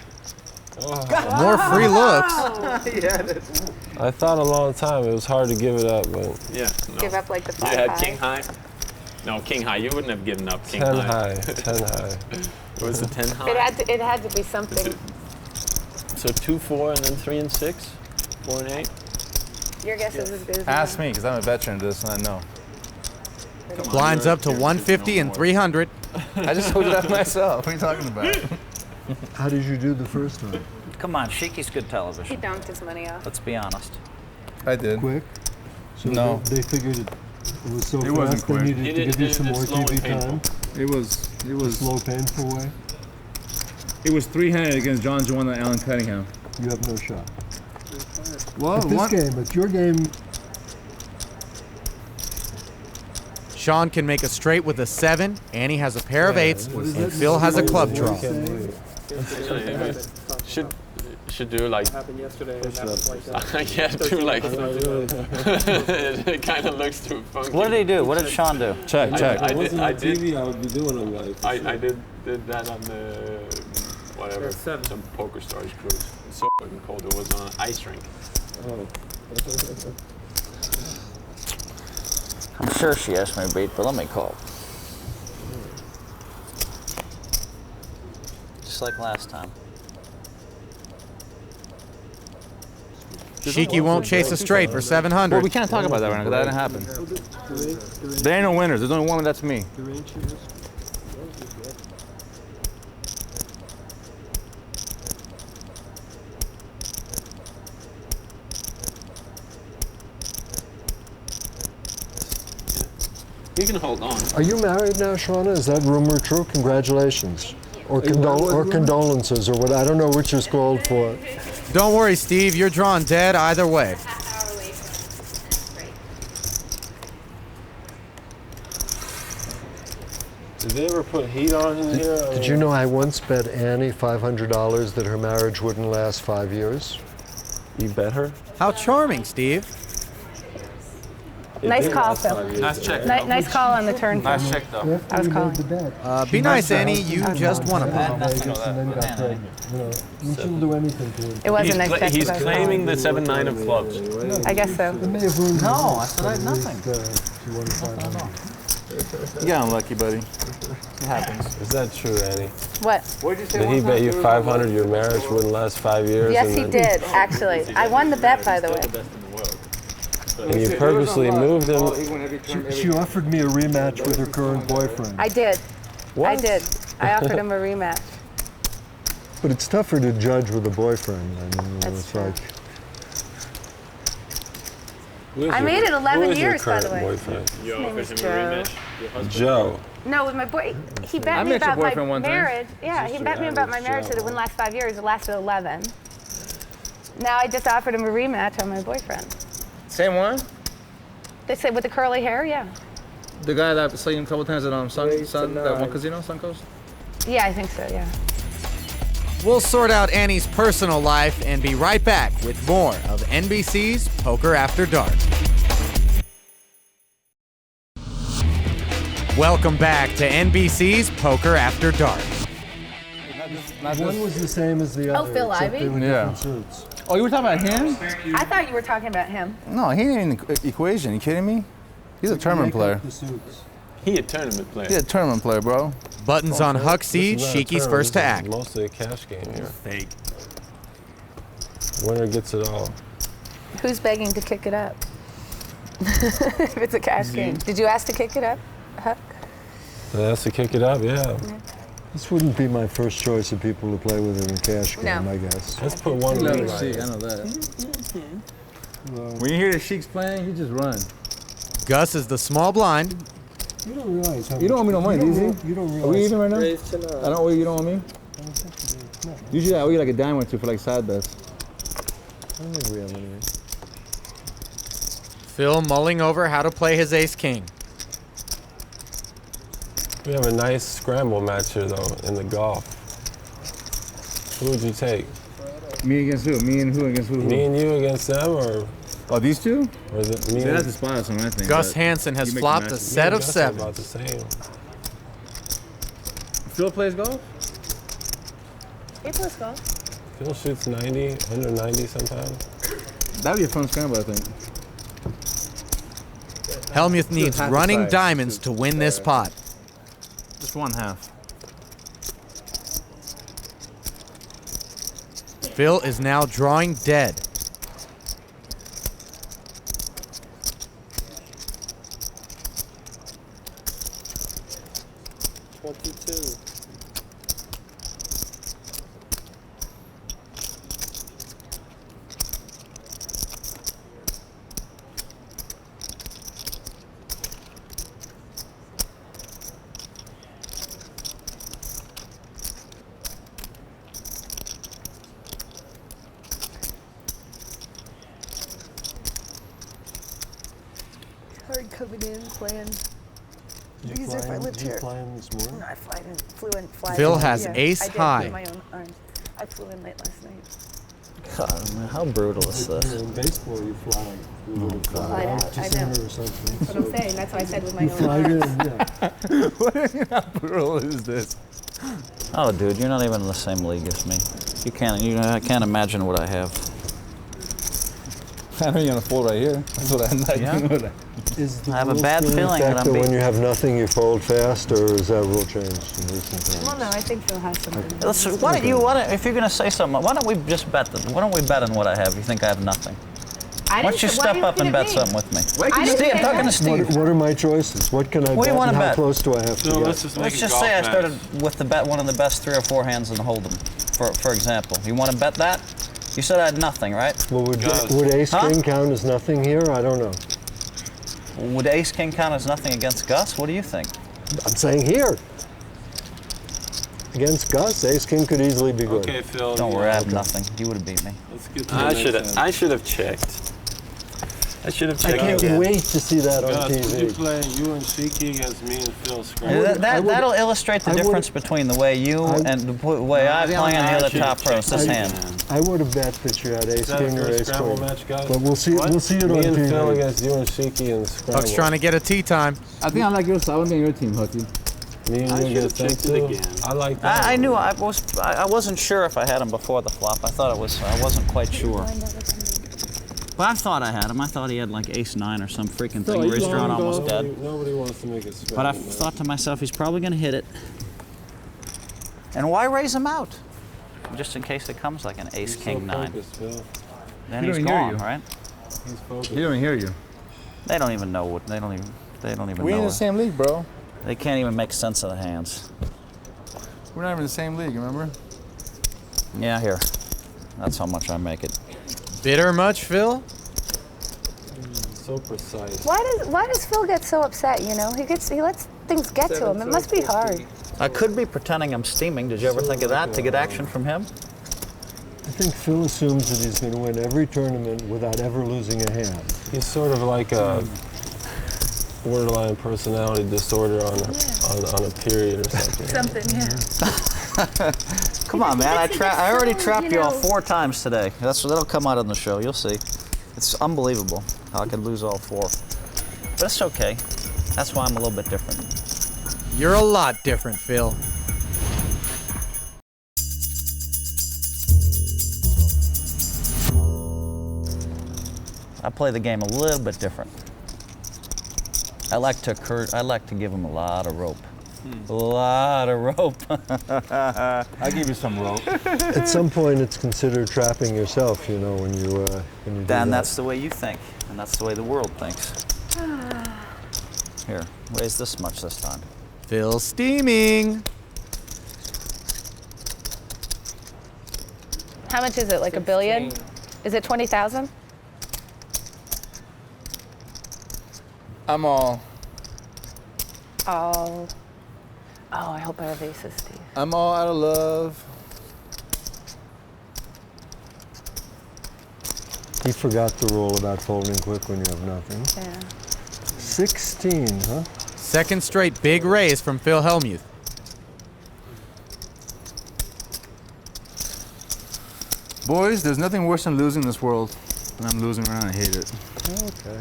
[SPEAKER 1] More free looks.
[SPEAKER 8] I thought a long time it was hard to give it up, but
[SPEAKER 3] Yeah. No.
[SPEAKER 7] Give up like the 5
[SPEAKER 3] You had
[SPEAKER 7] high.
[SPEAKER 3] king high? No, king high. You wouldn't have given up king
[SPEAKER 8] 10
[SPEAKER 3] high.
[SPEAKER 8] high, 10 high.
[SPEAKER 3] It was the 10 high.
[SPEAKER 7] It had to be something.
[SPEAKER 3] So 2, 4, and then 3 and 6? 4 and 8?
[SPEAKER 7] Your guess is as good as
[SPEAKER 6] Ask
[SPEAKER 7] mine.
[SPEAKER 6] me, because I'm a veteran of this and I know.
[SPEAKER 1] Blinds up to 150 and 300.
[SPEAKER 6] I just told you that myself. What are you talking about?
[SPEAKER 5] How did you do the first time?
[SPEAKER 2] Come on, Sheiky's good
[SPEAKER 7] He
[SPEAKER 2] television.
[SPEAKER 7] dunked his money off.
[SPEAKER 2] Let's be honest.
[SPEAKER 6] I did.
[SPEAKER 5] Quick? So
[SPEAKER 6] No.
[SPEAKER 5] they figured it was so
[SPEAKER 6] It wasn't
[SPEAKER 5] fast they
[SPEAKER 6] quick.
[SPEAKER 5] needed to give you some more
[SPEAKER 3] slow and
[SPEAKER 5] TV
[SPEAKER 3] painful.
[SPEAKER 5] time.
[SPEAKER 6] It was
[SPEAKER 5] Slow, painful way.
[SPEAKER 6] it was 300 against John Joanna and Alan Cunningham.
[SPEAKER 5] You have no shot.
[SPEAKER 6] Well,
[SPEAKER 5] At this game, at your game,
[SPEAKER 1] Shawn can make a straight with a 7, and he has a pair of 8s, and Phil has a club draw.
[SPEAKER 3] Should do like yeah, do like it kind of looks too funky.
[SPEAKER 2] What did he do? What did Shawn do?
[SPEAKER 6] Check, check.
[SPEAKER 3] I
[SPEAKER 8] Wasn't
[SPEAKER 3] did,
[SPEAKER 8] on TV, I would be doing them like.
[SPEAKER 3] I did that on the whatever some Poker Stars cruise. It's so fucking cold. It was on an ice rink.
[SPEAKER 2] I'm sure she asked me to beat, but let me call. Just like last time.
[SPEAKER 1] Sheiky won't chase a straight for 700.
[SPEAKER 6] Well, we can't talk about that right now because that didn't happen. There ain't no winners. There's only one, that's me.
[SPEAKER 3] You can hold on.
[SPEAKER 5] Are you married now, Shauna? Is that rumor true? Congratulations. Or condolences, or what? I don't know which is called for.
[SPEAKER 1] Don't worry, Steve. You're drawn dead either way.
[SPEAKER 8] Did they ever put heat on in here?
[SPEAKER 5] Did you know I once bet Annie $500 that her marriage wouldn't last 5 years?
[SPEAKER 8] You bet her?
[SPEAKER 1] How charming, Steve.
[SPEAKER 7] Nice call, Phil.
[SPEAKER 3] Nice check.
[SPEAKER 7] Nice call on the turn. Phil.
[SPEAKER 3] Nice check, though.
[SPEAKER 7] I was calling.
[SPEAKER 1] Be nice, Annie. You just won a bet.
[SPEAKER 5] You shouldn't do anything to him.
[SPEAKER 7] It wasn't nice check.
[SPEAKER 3] He's claiming the 7-9 of clubs.
[SPEAKER 7] I guess so.
[SPEAKER 2] No, I said I had nothing.
[SPEAKER 6] You got unlucky, buddy. It happens.
[SPEAKER 8] Is that true, Annie?
[SPEAKER 7] What?
[SPEAKER 8] Did he bet you 500 your marriage wouldn't last 5 years?
[SPEAKER 7] Yes, he did, actually. I won the bet, by the way.
[SPEAKER 8] And you purposely moved him.
[SPEAKER 5] She offered me a rematch with her current boyfriend.
[SPEAKER 7] I did.
[SPEAKER 8] What?
[SPEAKER 7] I did. I offered him a rematch.
[SPEAKER 5] But it's tougher to judge with a boyfriend. I mean,
[SPEAKER 7] That's
[SPEAKER 5] it's
[SPEAKER 7] true.
[SPEAKER 5] like,
[SPEAKER 7] I made it 11
[SPEAKER 8] who is your
[SPEAKER 7] years, by the
[SPEAKER 8] current
[SPEAKER 7] way.
[SPEAKER 8] boyfriend?
[SPEAKER 7] His name is Joe.
[SPEAKER 8] Joe.
[SPEAKER 7] No, with my boy, he bet
[SPEAKER 6] I
[SPEAKER 7] me
[SPEAKER 6] met your
[SPEAKER 7] about my
[SPEAKER 6] boyfriend one time.
[SPEAKER 7] marriage. Yeah, he bet me about my marriage that it wouldn't last 5 years. It lasted 11. Now I just offered him a rematch on my boyfriend.
[SPEAKER 6] Same one?
[SPEAKER 7] They said with the curly hair, yeah.
[SPEAKER 6] The guy that played him a couple times at that one casino, Suncoast?
[SPEAKER 7] Yeah, I think so, yeah.
[SPEAKER 1] We'll sort out Annie's personal life and be right back with more of NBC's Poker After Dark. Welcome back to NBC's Poker After Dark.
[SPEAKER 5] one was the same as the other.
[SPEAKER 7] Phil
[SPEAKER 5] except
[SPEAKER 7] Ivey?
[SPEAKER 5] they were
[SPEAKER 6] Yeah.
[SPEAKER 5] different suits.
[SPEAKER 6] Oh, you were talking about him?
[SPEAKER 7] I thought you were talking about him.
[SPEAKER 6] No, he ain't in the equation. You kidding me? He's a tournament player.
[SPEAKER 5] The suits.
[SPEAKER 3] He a tournament player.
[SPEAKER 6] He's a tournament player, bro.
[SPEAKER 1] Buttons on Huck seed,
[SPEAKER 8] This is not a
[SPEAKER 1] Sheiky's
[SPEAKER 8] tournament,
[SPEAKER 1] first to
[SPEAKER 8] this is
[SPEAKER 1] act.
[SPEAKER 8] Mostly a cash game here.
[SPEAKER 3] Fake.
[SPEAKER 8] Winner gets it all.
[SPEAKER 7] Who's begging to kick it up? If it's a cash game. Did you ask to kick it up, Huck?
[SPEAKER 8] That's to kick it up, yeah.
[SPEAKER 5] This wouldn't be my first choice of people to play with in a cash game,
[SPEAKER 7] No.
[SPEAKER 5] I guess.
[SPEAKER 8] Let's put one
[SPEAKER 6] Love
[SPEAKER 8] ring
[SPEAKER 6] the
[SPEAKER 8] right
[SPEAKER 6] Sheik, I
[SPEAKER 8] here.
[SPEAKER 6] know that. When you hear the Sheik's playing, you just run.
[SPEAKER 1] Gus is the small blind.
[SPEAKER 5] You don't realize how
[SPEAKER 6] You don't owe me no money, do you?
[SPEAKER 5] You don't
[SPEAKER 6] Are we
[SPEAKER 5] realize.
[SPEAKER 6] even right now? I don't owe you, you don't owe me? Usually I owe you like a dime or two for like side bets.
[SPEAKER 5] I don't think we have anything.
[SPEAKER 1] Phil mulling over how to play his ace-king.
[SPEAKER 8] We have a nice scramble match here, though, in the golf. Who would you take?
[SPEAKER 6] Me against who? Me and who against who?
[SPEAKER 8] Me and you against them, or
[SPEAKER 6] Oh, these two?
[SPEAKER 8] is it me
[SPEAKER 6] They
[SPEAKER 8] and
[SPEAKER 6] have to spot us on, I think.
[SPEAKER 1] Gus
[SPEAKER 6] but
[SPEAKER 1] Hansen has
[SPEAKER 6] you make the
[SPEAKER 1] flopped a
[SPEAKER 6] matches.
[SPEAKER 1] set of
[SPEAKER 8] That's
[SPEAKER 1] sevens.
[SPEAKER 8] about the same.
[SPEAKER 6] Phil plays golf?
[SPEAKER 7] He plays golf.
[SPEAKER 8] Phil shoots 90, under 90 sometimes.
[SPEAKER 6] That'd be a fun scramble, I think.
[SPEAKER 1] Hellmuth needs
[SPEAKER 6] half the
[SPEAKER 1] running
[SPEAKER 6] size.
[SPEAKER 1] diamonds to win this pot.
[SPEAKER 6] Just one half.
[SPEAKER 1] Phil is now drawing dead.
[SPEAKER 9] Hard coming in, playing.
[SPEAKER 5] Did
[SPEAKER 9] These are if I lived
[SPEAKER 5] Did you
[SPEAKER 9] here.
[SPEAKER 5] fly in this morning?
[SPEAKER 9] I flew in.
[SPEAKER 1] Phil has ace
[SPEAKER 9] I did,
[SPEAKER 1] high.
[SPEAKER 9] with my own arms. I flew in late last night.
[SPEAKER 2] God, man, how brutal is this?
[SPEAKER 5] In baseball, you fly. You would fly
[SPEAKER 9] Fly
[SPEAKER 5] out
[SPEAKER 9] out,
[SPEAKER 5] to
[SPEAKER 9] I know.
[SPEAKER 5] center or something.
[SPEAKER 9] That's what I'm saying. That's why I said with my
[SPEAKER 5] You
[SPEAKER 9] own
[SPEAKER 5] fly in,
[SPEAKER 9] arms.
[SPEAKER 5] yeah.
[SPEAKER 6] How brutal is this?
[SPEAKER 2] Oh, dude, you're not even in the same league as me. I can't imagine what I have.
[SPEAKER 6] I know you're gonna fold right here. That's what I like.
[SPEAKER 2] Yeah.
[SPEAKER 6] You know that.
[SPEAKER 5] Is the
[SPEAKER 2] I have a
[SPEAKER 5] rule
[SPEAKER 2] bad
[SPEAKER 5] still in
[SPEAKER 2] feeling that
[SPEAKER 5] effect
[SPEAKER 2] I'm
[SPEAKER 5] when
[SPEAKER 2] beat.
[SPEAKER 5] you have nothing, you fold fast, or is that rule changed in recent times?
[SPEAKER 9] Well, no, I think Phil has something.
[SPEAKER 2] If you're gonna say something, why don't we just bet? Why don't we bet on what I have? You think I have nothing? Why don't you step up and bet something with me? Steve, I'm talking to Steve.
[SPEAKER 5] What are my choices? What can I
[SPEAKER 2] What do
[SPEAKER 5] bet
[SPEAKER 2] you wanna
[SPEAKER 5] and how
[SPEAKER 2] bet?
[SPEAKER 5] close do I have to
[SPEAKER 3] No,
[SPEAKER 5] get?
[SPEAKER 3] let's just make
[SPEAKER 2] Let's
[SPEAKER 3] a
[SPEAKER 2] just
[SPEAKER 3] golf
[SPEAKER 2] say I
[SPEAKER 3] match.
[SPEAKER 2] started with one of the best 3 or 4 hands in the hold'em, for example. You want to bet that? You said I had nothing, right?
[SPEAKER 5] Well, would
[SPEAKER 3] Guys.
[SPEAKER 5] ace
[SPEAKER 2] Huh?
[SPEAKER 5] king count as nothing here? I don't know.
[SPEAKER 2] Would ace king count as nothing against Gus? What do you think?
[SPEAKER 5] I'm saying here. Against Gus, ace king could easily be good.
[SPEAKER 8] Okay, Phil.
[SPEAKER 2] Don't worry, I have nothing. You would have beat me.
[SPEAKER 8] Let's get to
[SPEAKER 3] I should have checked. I should have
[SPEAKER 5] I
[SPEAKER 3] checked.
[SPEAKER 5] can't
[SPEAKER 3] again.
[SPEAKER 5] wait to see that on
[SPEAKER 8] Gus, would you
[SPEAKER 5] TV.
[SPEAKER 8] play you and Sheikhan against me and Phil scramble?
[SPEAKER 2] That'll illustrate the difference between the way you and the way I play on the other top pros. This hand.
[SPEAKER 5] I would have bet that you had ace
[SPEAKER 8] Is that
[SPEAKER 5] king
[SPEAKER 8] a
[SPEAKER 5] or
[SPEAKER 8] first
[SPEAKER 5] ace
[SPEAKER 8] scramble
[SPEAKER 5] queen.
[SPEAKER 8] match, guys?
[SPEAKER 5] But we'll see. We'll see it on
[SPEAKER 8] Me and Phil
[SPEAKER 5] TV.
[SPEAKER 8] against you and Sheikhan and scramble.
[SPEAKER 1] Huck's trying to get a tea time.
[SPEAKER 6] I think I like your side. I want to be on your team, Hucky.
[SPEAKER 8] Me and
[SPEAKER 3] I
[SPEAKER 8] you
[SPEAKER 3] should have
[SPEAKER 8] against them
[SPEAKER 3] checked
[SPEAKER 8] too.
[SPEAKER 3] it again.
[SPEAKER 8] I like that.
[SPEAKER 2] I knew I wasn't sure if I had him before the flop. I wasn't quite sure. But I thought I had him. I thought he had like ace nine or some freaking thing where he's drawn almost dead.
[SPEAKER 8] Nobody wants to make it scramble.
[SPEAKER 2] But I thought to myself, he's probably going to hit it. And why raise him out? Just in case it comes like an ace king nine. Then
[SPEAKER 6] He
[SPEAKER 2] he's
[SPEAKER 6] don't hear
[SPEAKER 2] gone,
[SPEAKER 6] you.
[SPEAKER 2] right?
[SPEAKER 8] He's focused.
[SPEAKER 6] He don't even hear you.
[SPEAKER 2] They don't even know what. They don't even
[SPEAKER 6] We in
[SPEAKER 2] know.
[SPEAKER 6] the same league, bro.
[SPEAKER 2] They can't even make sense of the hands.
[SPEAKER 6] We're not even in the same league, remember?
[SPEAKER 2] Yeah, here. That's how much I make it.
[SPEAKER 1] Bitter much, Phil?
[SPEAKER 8] So precise.
[SPEAKER 9] Why does Phil get so upset? You know, he lets things get to him. It must be hard.
[SPEAKER 2] I could be pretending I'm steaming. Did you ever think of that to get action from him?
[SPEAKER 5] I think Phil assumes that he's going to win every tournament without ever losing a hand.
[SPEAKER 8] He's sort of like a borderline personality disorder on a period or something.
[SPEAKER 9] Something, yeah.
[SPEAKER 2] Come on, man.
[SPEAKER 9] gets to get
[SPEAKER 2] I already
[SPEAKER 9] so,
[SPEAKER 2] trapped
[SPEAKER 9] you
[SPEAKER 2] you all
[SPEAKER 9] know-
[SPEAKER 2] 4 times today. That'll come out on the show. You'll see. It's unbelievable how I could lose all 4. But it's okay. That's why I'm a little bit different.
[SPEAKER 1] You're a lot different, Phil.
[SPEAKER 2] I play the game a little bit different. I like to give him a lot of rope. A lot of rope.
[SPEAKER 6] I'll give you some rope.
[SPEAKER 5] At some point, it's considered trapping yourself. You know, when you do
[SPEAKER 2] Dan,
[SPEAKER 5] that.
[SPEAKER 2] that's the way you think, and that's the way the world thinks. Here, raise this much this time.
[SPEAKER 1] Phil steaming.
[SPEAKER 7] How much is it? Like $1 billion? Is it 20,000?
[SPEAKER 6] I'm all
[SPEAKER 7] Oh. Oh, I hope I have aces, Steve.
[SPEAKER 6] out of love.
[SPEAKER 5] He forgot the rule about folding quick when you have nothing.
[SPEAKER 7] Yeah.
[SPEAKER 5] 16, huh?
[SPEAKER 1] Second straight big raise from Phil Hellmuth.
[SPEAKER 6] Boys, there's nothing worse than losing in this world. And I'm losing around. I hate it.
[SPEAKER 5] Okay.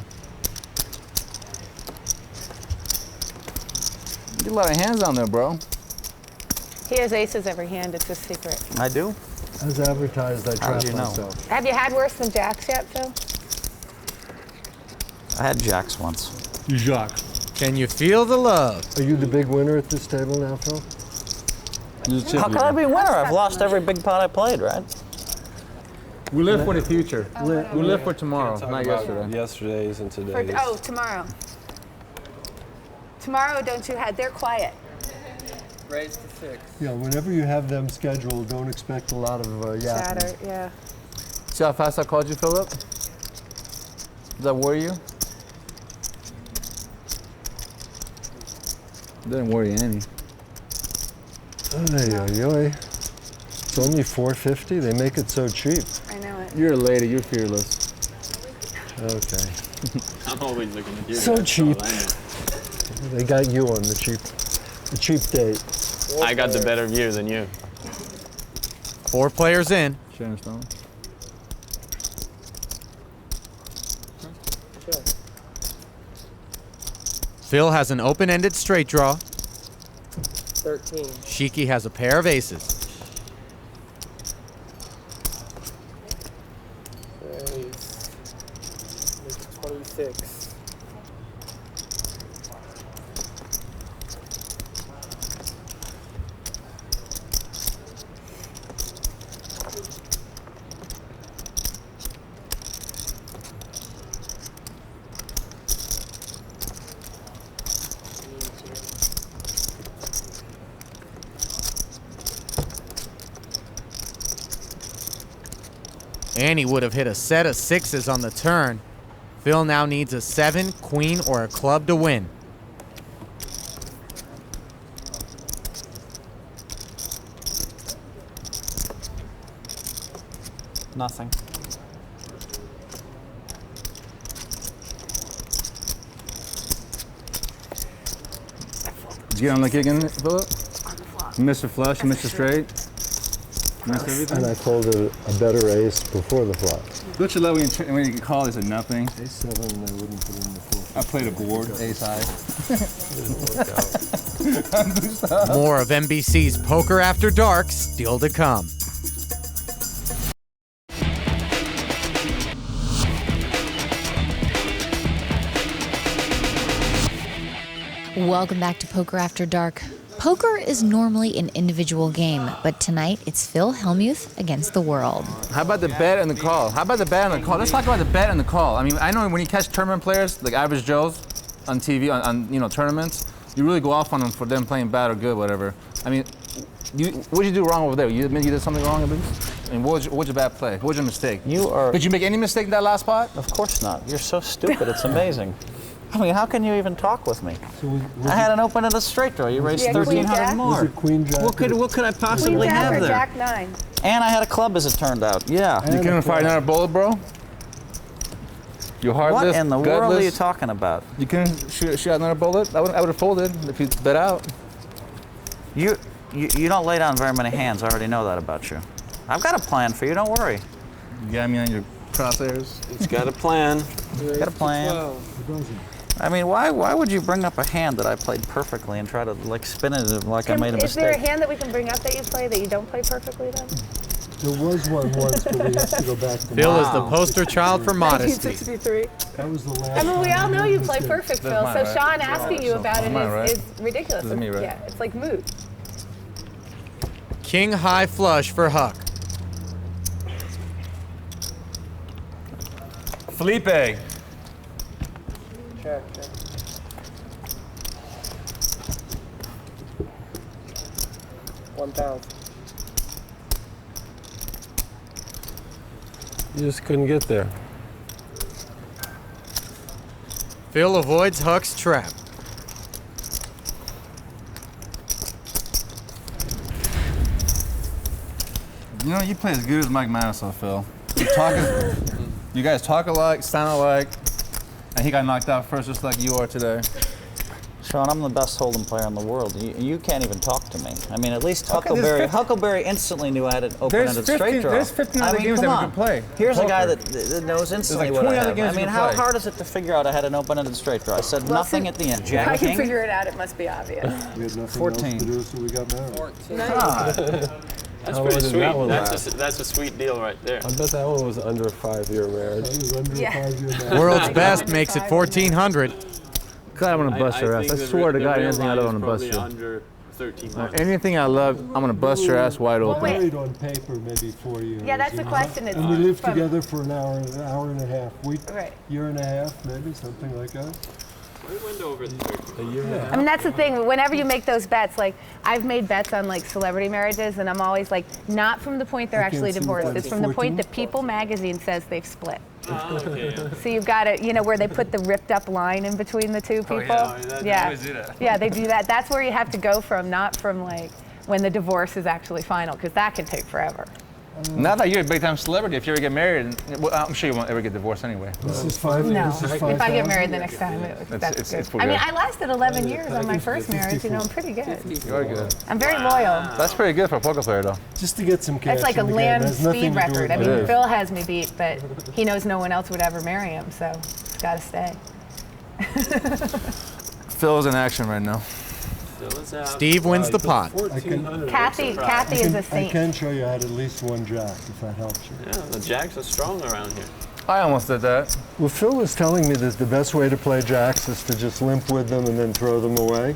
[SPEAKER 6] You get a lot of hands down there, bro.
[SPEAKER 7] He has aces every hand. It's his secret.
[SPEAKER 2] I do?
[SPEAKER 5] As advertised, I
[SPEAKER 2] How
[SPEAKER 5] trapped
[SPEAKER 2] did you know?
[SPEAKER 5] myself.
[SPEAKER 7] Have you had worse than jacks yet, Phil?
[SPEAKER 2] I had jacks once.
[SPEAKER 6] Jacques.
[SPEAKER 1] Can you feel the love?
[SPEAKER 5] Are you the big winner at this table now, Phil?
[SPEAKER 2] How can I be a winner? I've lost every big pot I played, right?
[SPEAKER 6] We live for the future. We live for tomorrow, not yesterday.
[SPEAKER 8] Yesterday's and today's.
[SPEAKER 9] Oh, tomorrow. Tomorrow, don't you have? They're quiet.
[SPEAKER 10] Raise to 6.
[SPEAKER 5] Yeah, whenever you have them scheduled, don't expect a lot of yapping.
[SPEAKER 7] Chatter, yeah.
[SPEAKER 6] See how fast I called you, Philip? Does that worry you? Didn't worry any.
[SPEAKER 5] Ay, ay, ay. It's only $4.50. They make it so cheap.
[SPEAKER 9] I know it.
[SPEAKER 6] You're a lady. You're fearless.
[SPEAKER 5] Okay.
[SPEAKER 3] I'm always looking at you.
[SPEAKER 5] So
[SPEAKER 3] That's
[SPEAKER 5] cheap.
[SPEAKER 3] all I know.
[SPEAKER 5] They got you on the cheap date.
[SPEAKER 3] I got the better view than you.
[SPEAKER 1] 4 players in.
[SPEAKER 6] Sharon Stone.
[SPEAKER 1] Phil has an open-ended straight draw.
[SPEAKER 10] 13.
[SPEAKER 1] Sheikhan has a pair of aces.
[SPEAKER 10] Raise. Make it 26.
[SPEAKER 1] And he would have hit a set of 6s on the turn. Phil now needs a 7, queen, or a club to win.
[SPEAKER 2] Nothing.
[SPEAKER 6] Did you get unlucky again, Philip? You missed a flush, you missed a straight. You missed everything.
[SPEAKER 5] And I folded a better ace before the flop.
[SPEAKER 6] Don't you love when you call this a nothing?
[SPEAKER 5] Ace 7, I wouldn't put in the four.
[SPEAKER 6] I played a board, ace high.
[SPEAKER 1] More of NBC's Poker After Dark still to come.
[SPEAKER 4] Welcome back to Poker After Dark. Poker is normally an individual game, but tonight it's Phil Hellmuth against the world.
[SPEAKER 6] How about the bet and the call? How about the bet and the call? Let's talk about the bet and the call. I mean, I know when you catch tournament players, like average Joes on TV, on tournaments, you really go off on them for them playing bad or good, whatever. I mean, what did you do wrong over there? You admit you did something wrong at least? I mean, what was your bad play? What was your mistake? Did you make any mistake in that last spot?
[SPEAKER 2] Of course not. You're so stupid. It's amazing. I mean, how can you even talk with me? I had an open and a straight draw. You raised 1,300 more.
[SPEAKER 5] Was it queen jack?
[SPEAKER 2] What could I possibly have there?
[SPEAKER 9] Jack 9.
[SPEAKER 2] And I had a club, as it turned out. Yeah.
[SPEAKER 6] You couldn't fire another bullet, bro? You heartless,
[SPEAKER 2] What in the
[SPEAKER 6] gutless?
[SPEAKER 2] world are you talking about?
[SPEAKER 6] You couldn't shoot another bullet? I would have folded if you bet out.
[SPEAKER 2] You don't lay down very many hands. I already know that about you. I've got a plan for you. Don't worry.
[SPEAKER 6] You got me on your crosshairs.
[SPEAKER 3] He's got a plan.
[SPEAKER 2] Got a plan. I mean, why would you bring up a hand that I played perfectly and try to like spin it like I made a mistake?
[SPEAKER 9] Is there a hand that we can bring up that you play that you don't play perfectly then?
[SPEAKER 5] There was one once, but we have to go back to
[SPEAKER 1] Phil is the poster child for modesty.
[SPEAKER 9] 1963.
[SPEAKER 5] That was the last
[SPEAKER 9] I mean, we all know you play
[SPEAKER 5] mistake.
[SPEAKER 9] perfect, Phil.
[SPEAKER 6] That's mine,
[SPEAKER 9] So
[SPEAKER 6] right?
[SPEAKER 9] Sean asking you about
[SPEAKER 6] That's mine,
[SPEAKER 9] it
[SPEAKER 6] right?
[SPEAKER 9] is ridiculous.
[SPEAKER 6] This is me, right?
[SPEAKER 9] Yeah, it's like mood.
[SPEAKER 1] King high flush for Huck.
[SPEAKER 6] Felipe.
[SPEAKER 10] Check. 1,000.
[SPEAKER 8] You just couldn't get there.
[SPEAKER 1] Phil avoids Huck's trap.
[SPEAKER 6] You know, you play as good as Mike Manasoff, Phil. You guys talk alike, sound alike, and he got knocked out first just like you are today.
[SPEAKER 2] Sean, I'm the best hold'em player in the world. You can't even talk to me. I mean, at least Huckleberry instantly knew I had an open-ended straight draw.
[SPEAKER 6] There's 15 other games that we could play.
[SPEAKER 2] Here's a guy
[SPEAKER 6] Poker.
[SPEAKER 2] that knows instantly
[SPEAKER 6] like
[SPEAKER 2] what I
[SPEAKER 6] 20 other
[SPEAKER 2] have.
[SPEAKER 6] games
[SPEAKER 2] I mean,
[SPEAKER 6] we could
[SPEAKER 2] how
[SPEAKER 6] play.
[SPEAKER 2] hard is it to figure out I had an open-ended straight draw? I said nothing at the end.
[SPEAKER 9] If I
[SPEAKER 2] Jack
[SPEAKER 9] can
[SPEAKER 2] King.
[SPEAKER 9] figure it out, it must be obvious.
[SPEAKER 5] We had nothing
[SPEAKER 2] 14.
[SPEAKER 5] else to do, so we got married.
[SPEAKER 10] 14.
[SPEAKER 3] That's
[SPEAKER 8] How
[SPEAKER 3] pretty
[SPEAKER 8] long did
[SPEAKER 3] sweet.
[SPEAKER 8] that one
[SPEAKER 3] That's a sweet deal right there.
[SPEAKER 8] I bet that one was under a 5-year marriage.
[SPEAKER 5] That was under
[SPEAKER 9] Yeah.
[SPEAKER 5] a 5-year marriage.
[SPEAKER 1] World's best makes it 1,400.
[SPEAKER 6] God, I'm gonna bust your ass. I swear to God, anything I love, I'm gonna bust you.
[SPEAKER 3] Under 1300.
[SPEAKER 6] Anything I love, I'm gonna bust your ass wide open.
[SPEAKER 9] wait.
[SPEAKER 5] Married on paper maybe 4 years.
[SPEAKER 9] Yeah, that's the
[SPEAKER 5] and-
[SPEAKER 9] question. It's
[SPEAKER 5] And we lived
[SPEAKER 9] from-
[SPEAKER 5] together for an hour and a half.
[SPEAKER 9] Right.
[SPEAKER 5] Year and a half, maybe, something like that.
[SPEAKER 3] We went over 13.
[SPEAKER 8] A year and a half.
[SPEAKER 9] I mean, that's the thing. Whenever you make those bets, like I've made bets on like celebrity marriages, and I'm always like, not from the point they're
[SPEAKER 5] I can't
[SPEAKER 9] actually
[SPEAKER 5] see
[SPEAKER 9] divorced.
[SPEAKER 5] that.
[SPEAKER 9] It's from the
[SPEAKER 5] 14?
[SPEAKER 9] point that People magazine says they've split.
[SPEAKER 3] Okay, yeah.
[SPEAKER 9] So you've got it, where they put the ripped up line in between the two people.
[SPEAKER 3] They always do that.
[SPEAKER 9] Yeah, they do that. That's where you have to go from, not from like when the divorce is actually final, because that can take forever.
[SPEAKER 6] Not that you're a big time celebrity. If you ever get married, well, I'm sure you won't ever get divorced anyway.
[SPEAKER 5] This is 5.
[SPEAKER 9] No,
[SPEAKER 5] This is
[SPEAKER 9] if I get
[SPEAKER 5] 5,000.
[SPEAKER 9] married the next time, that's
[SPEAKER 6] it's
[SPEAKER 9] good.
[SPEAKER 6] pretty
[SPEAKER 9] I mean,
[SPEAKER 6] good.
[SPEAKER 9] I lasted 11 years on my first marriage. I'm pretty good.
[SPEAKER 6] You are good.
[SPEAKER 9] I'm very loyal.
[SPEAKER 6] That's pretty good for a poker player, though.
[SPEAKER 5] Just to get some cash.
[SPEAKER 9] That's like a
[SPEAKER 5] in the game. It
[SPEAKER 9] land
[SPEAKER 5] has nothing
[SPEAKER 9] speed
[SPEAKER 5] to do
[SPEAKER 9] record.
[SPEAKER 5] with
[SPEAKER 9] I
[SPEAKER 5] it.
[SPEAKER 9] mean,
[SPEAKER 6] is.
[SPEAKER 9] Phil has me beat, but he knows no one else would ever marry him, so it's got to stay.
[SPEAKER 6] Phil's in action right now.
[SPEAKER 3] Still is out.
[SPEAKER 1] Steve wins the pot.
[SPEAKER 8] 1,400.
[SPEAKER 9] Kathy is a
[SPEAKER 5] I
[SPEAKER 9] saint.
[SPEAKER 5] can show you I had at least one jack, if that helps you.
[SPEAKER 3] Yeah, the jacks are strong around here.
[SPEAKER 6] I almost did that.
[SPEAKER 5] Well, Phil was telling me that the best way to play jacks is to just limp with them and then throw them away.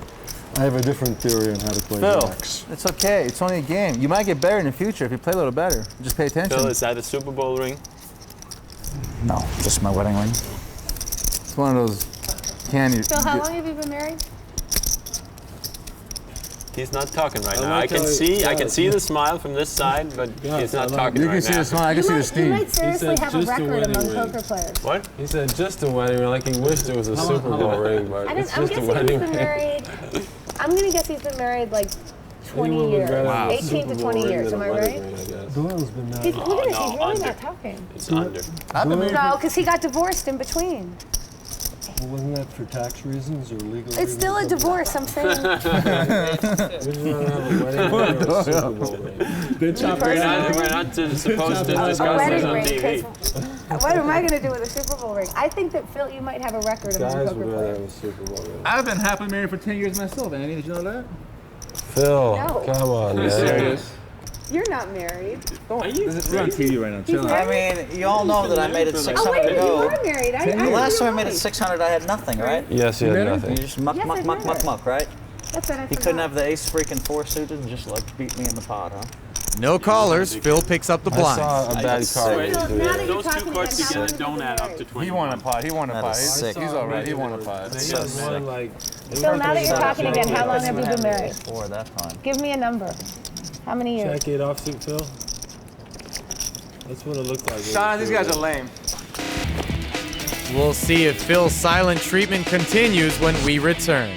[SPEAKER 5] I have a different theory on how to play
[SPEAKER 6] Phil,
[SPEAKER 5] jacks.
[SPEAKER 6] it's okay. It's only a game. You might get better in the future if you play a little better. Just pay attention.
[SPEAKER 3] Phil, is that a Super Bowl ring?
[SPEAKER 2] No, just my wedding ring.
[SPEAKER 6] It's one of those candy.
[SPEAKER 9] Phil, how long have you been married?
[SPEAKER 3] He's not talking right
[SPEAKER 8] I
[SPEAKER 3] now.
[SPEAKER 8] like
[SPEAKER 3] I can
[SPEAKER 8] how-
[SPEAKER 3] see the smile from this side, but he's not talking
[SPEAKER 6] You
[SPEAKER 3] right
[SPEAKER 6] can see
[SPEAKER 3] now.
[SPEAKER 6] the smile. I can see the
[SPEAKER 9] You
[SPEAKER 6] steam.
[SPEAKER 9] might seriously
[SPEAKER 8] said
[SPEAKER 9] have a
[SPEAKER 8] just a
[SPEAKER 9] record
[SPEAKER 8] wedding
[SPEAKER 9] among
[SPEAKER 8] ring.
[SPEAKER 9] poker players.
[SPEAKER 3] What?
[SPEAKER 8] He said just a wedding ring, like he wished it was a Super Bowl ring, but
[SPEAKER 9] I'm
[SPEAKER 8] it's
[SPEAKER 9] guessing
[SPEAKER 8] just a
[SPEAKER 9] he's
[SPEAKER 8] wedding
[SPEAKER 9] been
[SPEAKER 8] ring.
[SPEAKER 9] married. I'm gonna guess he's been married like 20
[SPEAKER 8] Anyone would
[SPEAKER 9] years.
[SPEAKER 8] rather have a
[SPEAKER 9] 18
[SPEAKER 8] Super
[SPEAKER 9] to
[SPEAKER 8] Bowl
[SPEAKER 9] 20
[SPEAKER 8] ring
[SPEAKER 9] years.
[SPEAKER 8] than
[SPEAKER 9] Am
[SPEAKER 8] a
[SPEAKER 9] I
[SPEAKER 8] wedding
[SPEAKER 9] right?
[SPEAKER 8] ring, I guess.
[SPEAKER 5] Doyle's been married.
[SPEAKER 9] Look at this.
[SPEAKER 3] no,
[SPEAKER 9] He's really
[SPEAKER 3] under.
[SPEAKER 9] not talking.
[SPEAKER 3] It's under.
[SPEAKER 6] I've been married
[SPEAKER 9] No, because he got divorced in between.
[SPEAKER 5] Well, wasn't that for tax reasons or legal reasons?
[SPEAKER 9] It's still a divorce. I'm saying.
[SPEAKER 8] Would you rather have a wedding ring or a Super Bowl ring?
[SPEAKER 3] We're not supposed to
[SPEAKER 9] A
[SPEAKER 3] discuss this
[SPEAKER 9] wedding
[SPEAKER 3] on
[SPEAKER 9] ring.
[SPEAKER 3] TV.
[SPEAKER 9] 'Cause what am I gonna do with a Super Bowl ring? I think that Phil, you might have a record among
[SPEAKER 8] Guys
[SPEAKER 9] poker
[SPEAKER 8] would rather have
[SPEAKER 9] players.
[SPEAKER 8] a Super Bowl ring.
[SPEAKER 6] I've been happily married for 10 years myself, Annie. Did you know that?
[SPEAKER 8] Phil,
[SPEAKER 9] No.
[SPEAKER 8] come on, man.
[SPEAKER 6] Serious?
[SPEAKER 9] You're not married.
[SPEAKER 3] Are you
[SPEAKER 6] We're on TV right now. Chill
[SPEAKER 2] I
[SPEAKER 6] out.
[SPEAKER 2] mean, you all know that I made it
[SPEAKER 9] Oh
[SPEAKER 2] 600
[SPEAKER 9] wait, you
[SPEAKER 2] go.
[SPEAKER 9] are married. I
[SPEAKER 2] The last time I made
[SPEAKER 9] married.
[SPEAKER 2] it 600, I had nothing, right?
[SPEAKER 8] Yes, you had
[SPEAKER 2] You
[SPEAKER 8] nothing.
[SPEAKER 2] just muck,
[SPEAKER 9] Yes,
[SPEAKER 2] muck,
[SPEAKER 9] I
[SPEAKER 2] muck,
[SPEAKER 9] did.
[SPEAKER 2] muck, muck, right?
[SPEAKER 9] That's what I
[SPEAKER 2] He couldn't have the ace freaking four suited and just like beat me in the pot, huh?
[SPEAKER 1] No callers. Phil picks up the
[SPEAKER 8] I
[SPEAKER 1] blinds.
[SPEAKER 8] saw a bad card.
[SPEAKER 9] So
[SPEAKER 8] too.
[SPEAKER 9] now that you're
[SPEAKER 3] Those two
[SPEAKER 9] talking
[SPEAKER 3] cards
[SPEAKER 9] again, how
[SPEAKER 3] together
[SPEAKER 9] long
[SPEAKER 3] don't
[SPEAKER 9] have you
[SPEAKER 3] add
[SPEAKER 9] been
[SPEAKER 3] up to
[SPEAKER 9] married?
[SPEAKER 3] 20.
[SPEAKER 6] He won a pot. He won a
[SPEAKER 2] That
[SPEAKER 6] pot.
[SPEAKER 2] is sick.
[SPEAKER 6] He's all right. He won a pot.
[SPEAKER 8] They
[SPEAKER 2] So
[SPEAKER 8] got
[SPEAKER 2] sick.
[SPEAKER 8] one, like,
[SPEAKER 9] So now that you're talking again, how long have you been married?
[SPEAKER 2] Four that time.
[SPEAKER 9] Give me a number. How many years?
[SPEAKER 8] check it offsuit, Phil. That's what it looked like.
[SPEAKER 6] Shawn, these guys are lame.
[SPEAKER 1] We'll see if Phil's silent treatment continues when we return.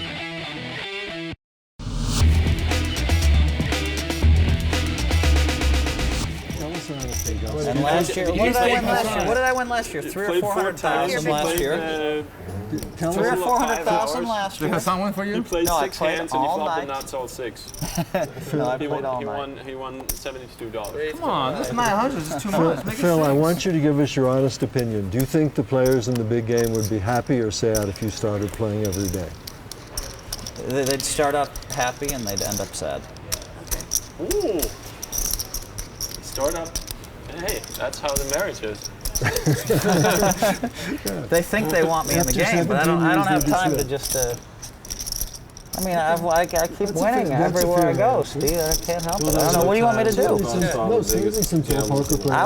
[SPEAKER 2] And last year, what did I win last year? What did I win last year? 300 or
[SPEAKER 3] Played
[SPEAKER 2] 400,000
[SPEAKER 3] four times.
[SPEAKER 2] last year.
[SPEAKER 5] Tell
[SPEAKER 2] 300 or
[SPEAKER 5] us,
[SPEAKER 2] 400,000 last
[SPEAKER 6] Did
[SPEAKER 2] year.
[SPEAKER 6] Hassan win for
[SPEAKER 3] He
[SPEAKER 6] you?
[SPEAKER 3] played
[SPEAKER 2] No, I
[SPEAKER 3] 6
[SPEAKER 2] played
[SPEAKER 3] hands and he
[SPEAKER 2] all
[SPEAKER 3] flopped
[SPEAKER 2] night.
[SPEAKER 3] and not sold 6.
[SPEAKER 2] No, I
[SPEAKER 3] He
[SPEAKER 2] played all
[SPEAKER 3] won.
[SPEAKER 2] night.
[SPEAKER 3] He won $72.
[SPEAKER 6] Come on, this 900 is too much. Make it
[SPEAKER 5] Phil, I
[SPEAKER 6] six.
[SPEAKER 5] want you to give us your honest opinion. Do you think the players in the big game would be happy or sad if you started playing every day?
[SPEAKER 2] They'd start out happy and they'd end up sad.
[SPEAKER 3] Ooh. Start up. Hey, that's how the marriage is.
[SPEAKER 2] They think they want me in the
[SPEAKER 5] After
[SPEAKER 2] game, but I
[SPEAKER 5] 17
[SPEAKER 2] don't have
[SPEAKER 5] years,
[SPEAKER 2] time
[SPEAKER 5] maybe
[SPEAKER 2] to just. I mean, I keep
[SPEAKER 5] a
[SPEAKER 2] winning
[SPEAKER 5] fair- that's a
[SPEAKER 2] everywhere
[SPEAKER 5] fair
[SPEAKER 2] I go,
[SPEAKER 5] answer.
[SPEAKER 2] Steve. I can't help it. I don't know. What do you want me to do?
[SPEAKER 5] No, certainly since all poker players.
[SPEAKER 2] I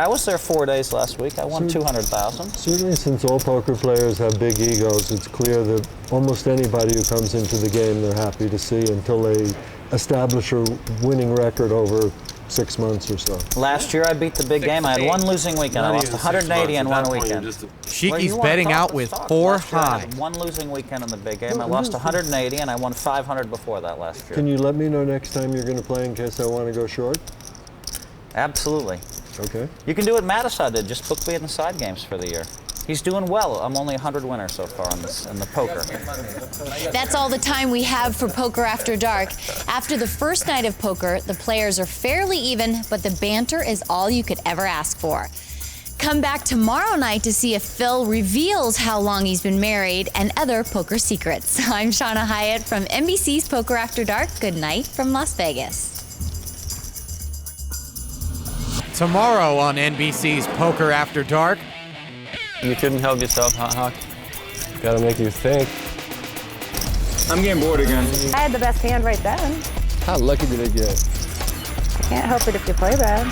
[SPEAKER 2] was there 4 days last week. I won 200,000.
[SPEAKER 5] Certainly, since all poker players have big egos, it's clear that almost anybody who comes into the game, they're happy to see until they establish a winning record over 6 months or so.
[SPEAKER 2] Last year I beat the big game. I had one losing weekend. I lost 180 in one weekend. Well,
[SPEAKER 1] Sheiky's
[SPEAKER 2] you wanna
[SPEAKER 1] betting
[SPEAKER 2] talk,
[SPEAKER 1] out
[SPEAKER 2] let's
[SPEAKER 1] with
[SPEAKER 2] talk.
[SPEAKER 1] 4
[SPEAKER 2] Last year I
[SPEAKER 1] high.
[SPEAKER 2] had one losing weekend in the big game. I lost 180 and I won 500 before that last year.
[SPEAKER 5] Can you let me know next time you're going to play in case I want to go short?
[SPEAKER 2] Absolutely.
[SPEAKER 5] Okay.
[SPEAKER 2] You can do what Mattisau did. Just book me in the side games for the year. He's doing well. I'm only 100 winners so far in the poker.
[SPEAKER 4] That's all the time we have for Poker After Dark. After the first night of poker, the players are fairly even, but the banter is all you could ever ask for. Come back tomorrow night to see if Phil reveals how long he's been married and other poker secrets. I'm Shauna Hyatt from NBC's Poker After Dark. Good night from Las Vegas.
[SPEAKER 1] Tomorrow on NBC's Poker After Dark.
[SPEAKER 3] You couldn't help yourself, huh, Huck?
[SPEAKER 8] Gotta make you think.
[SPEAKER 6] I'm getting bored again.
[SPEAKER 9] I had the best hand right then.
[SPEAKER 8] How lucky did they get?
[SPEAKER 9] Can't help it if you play bad.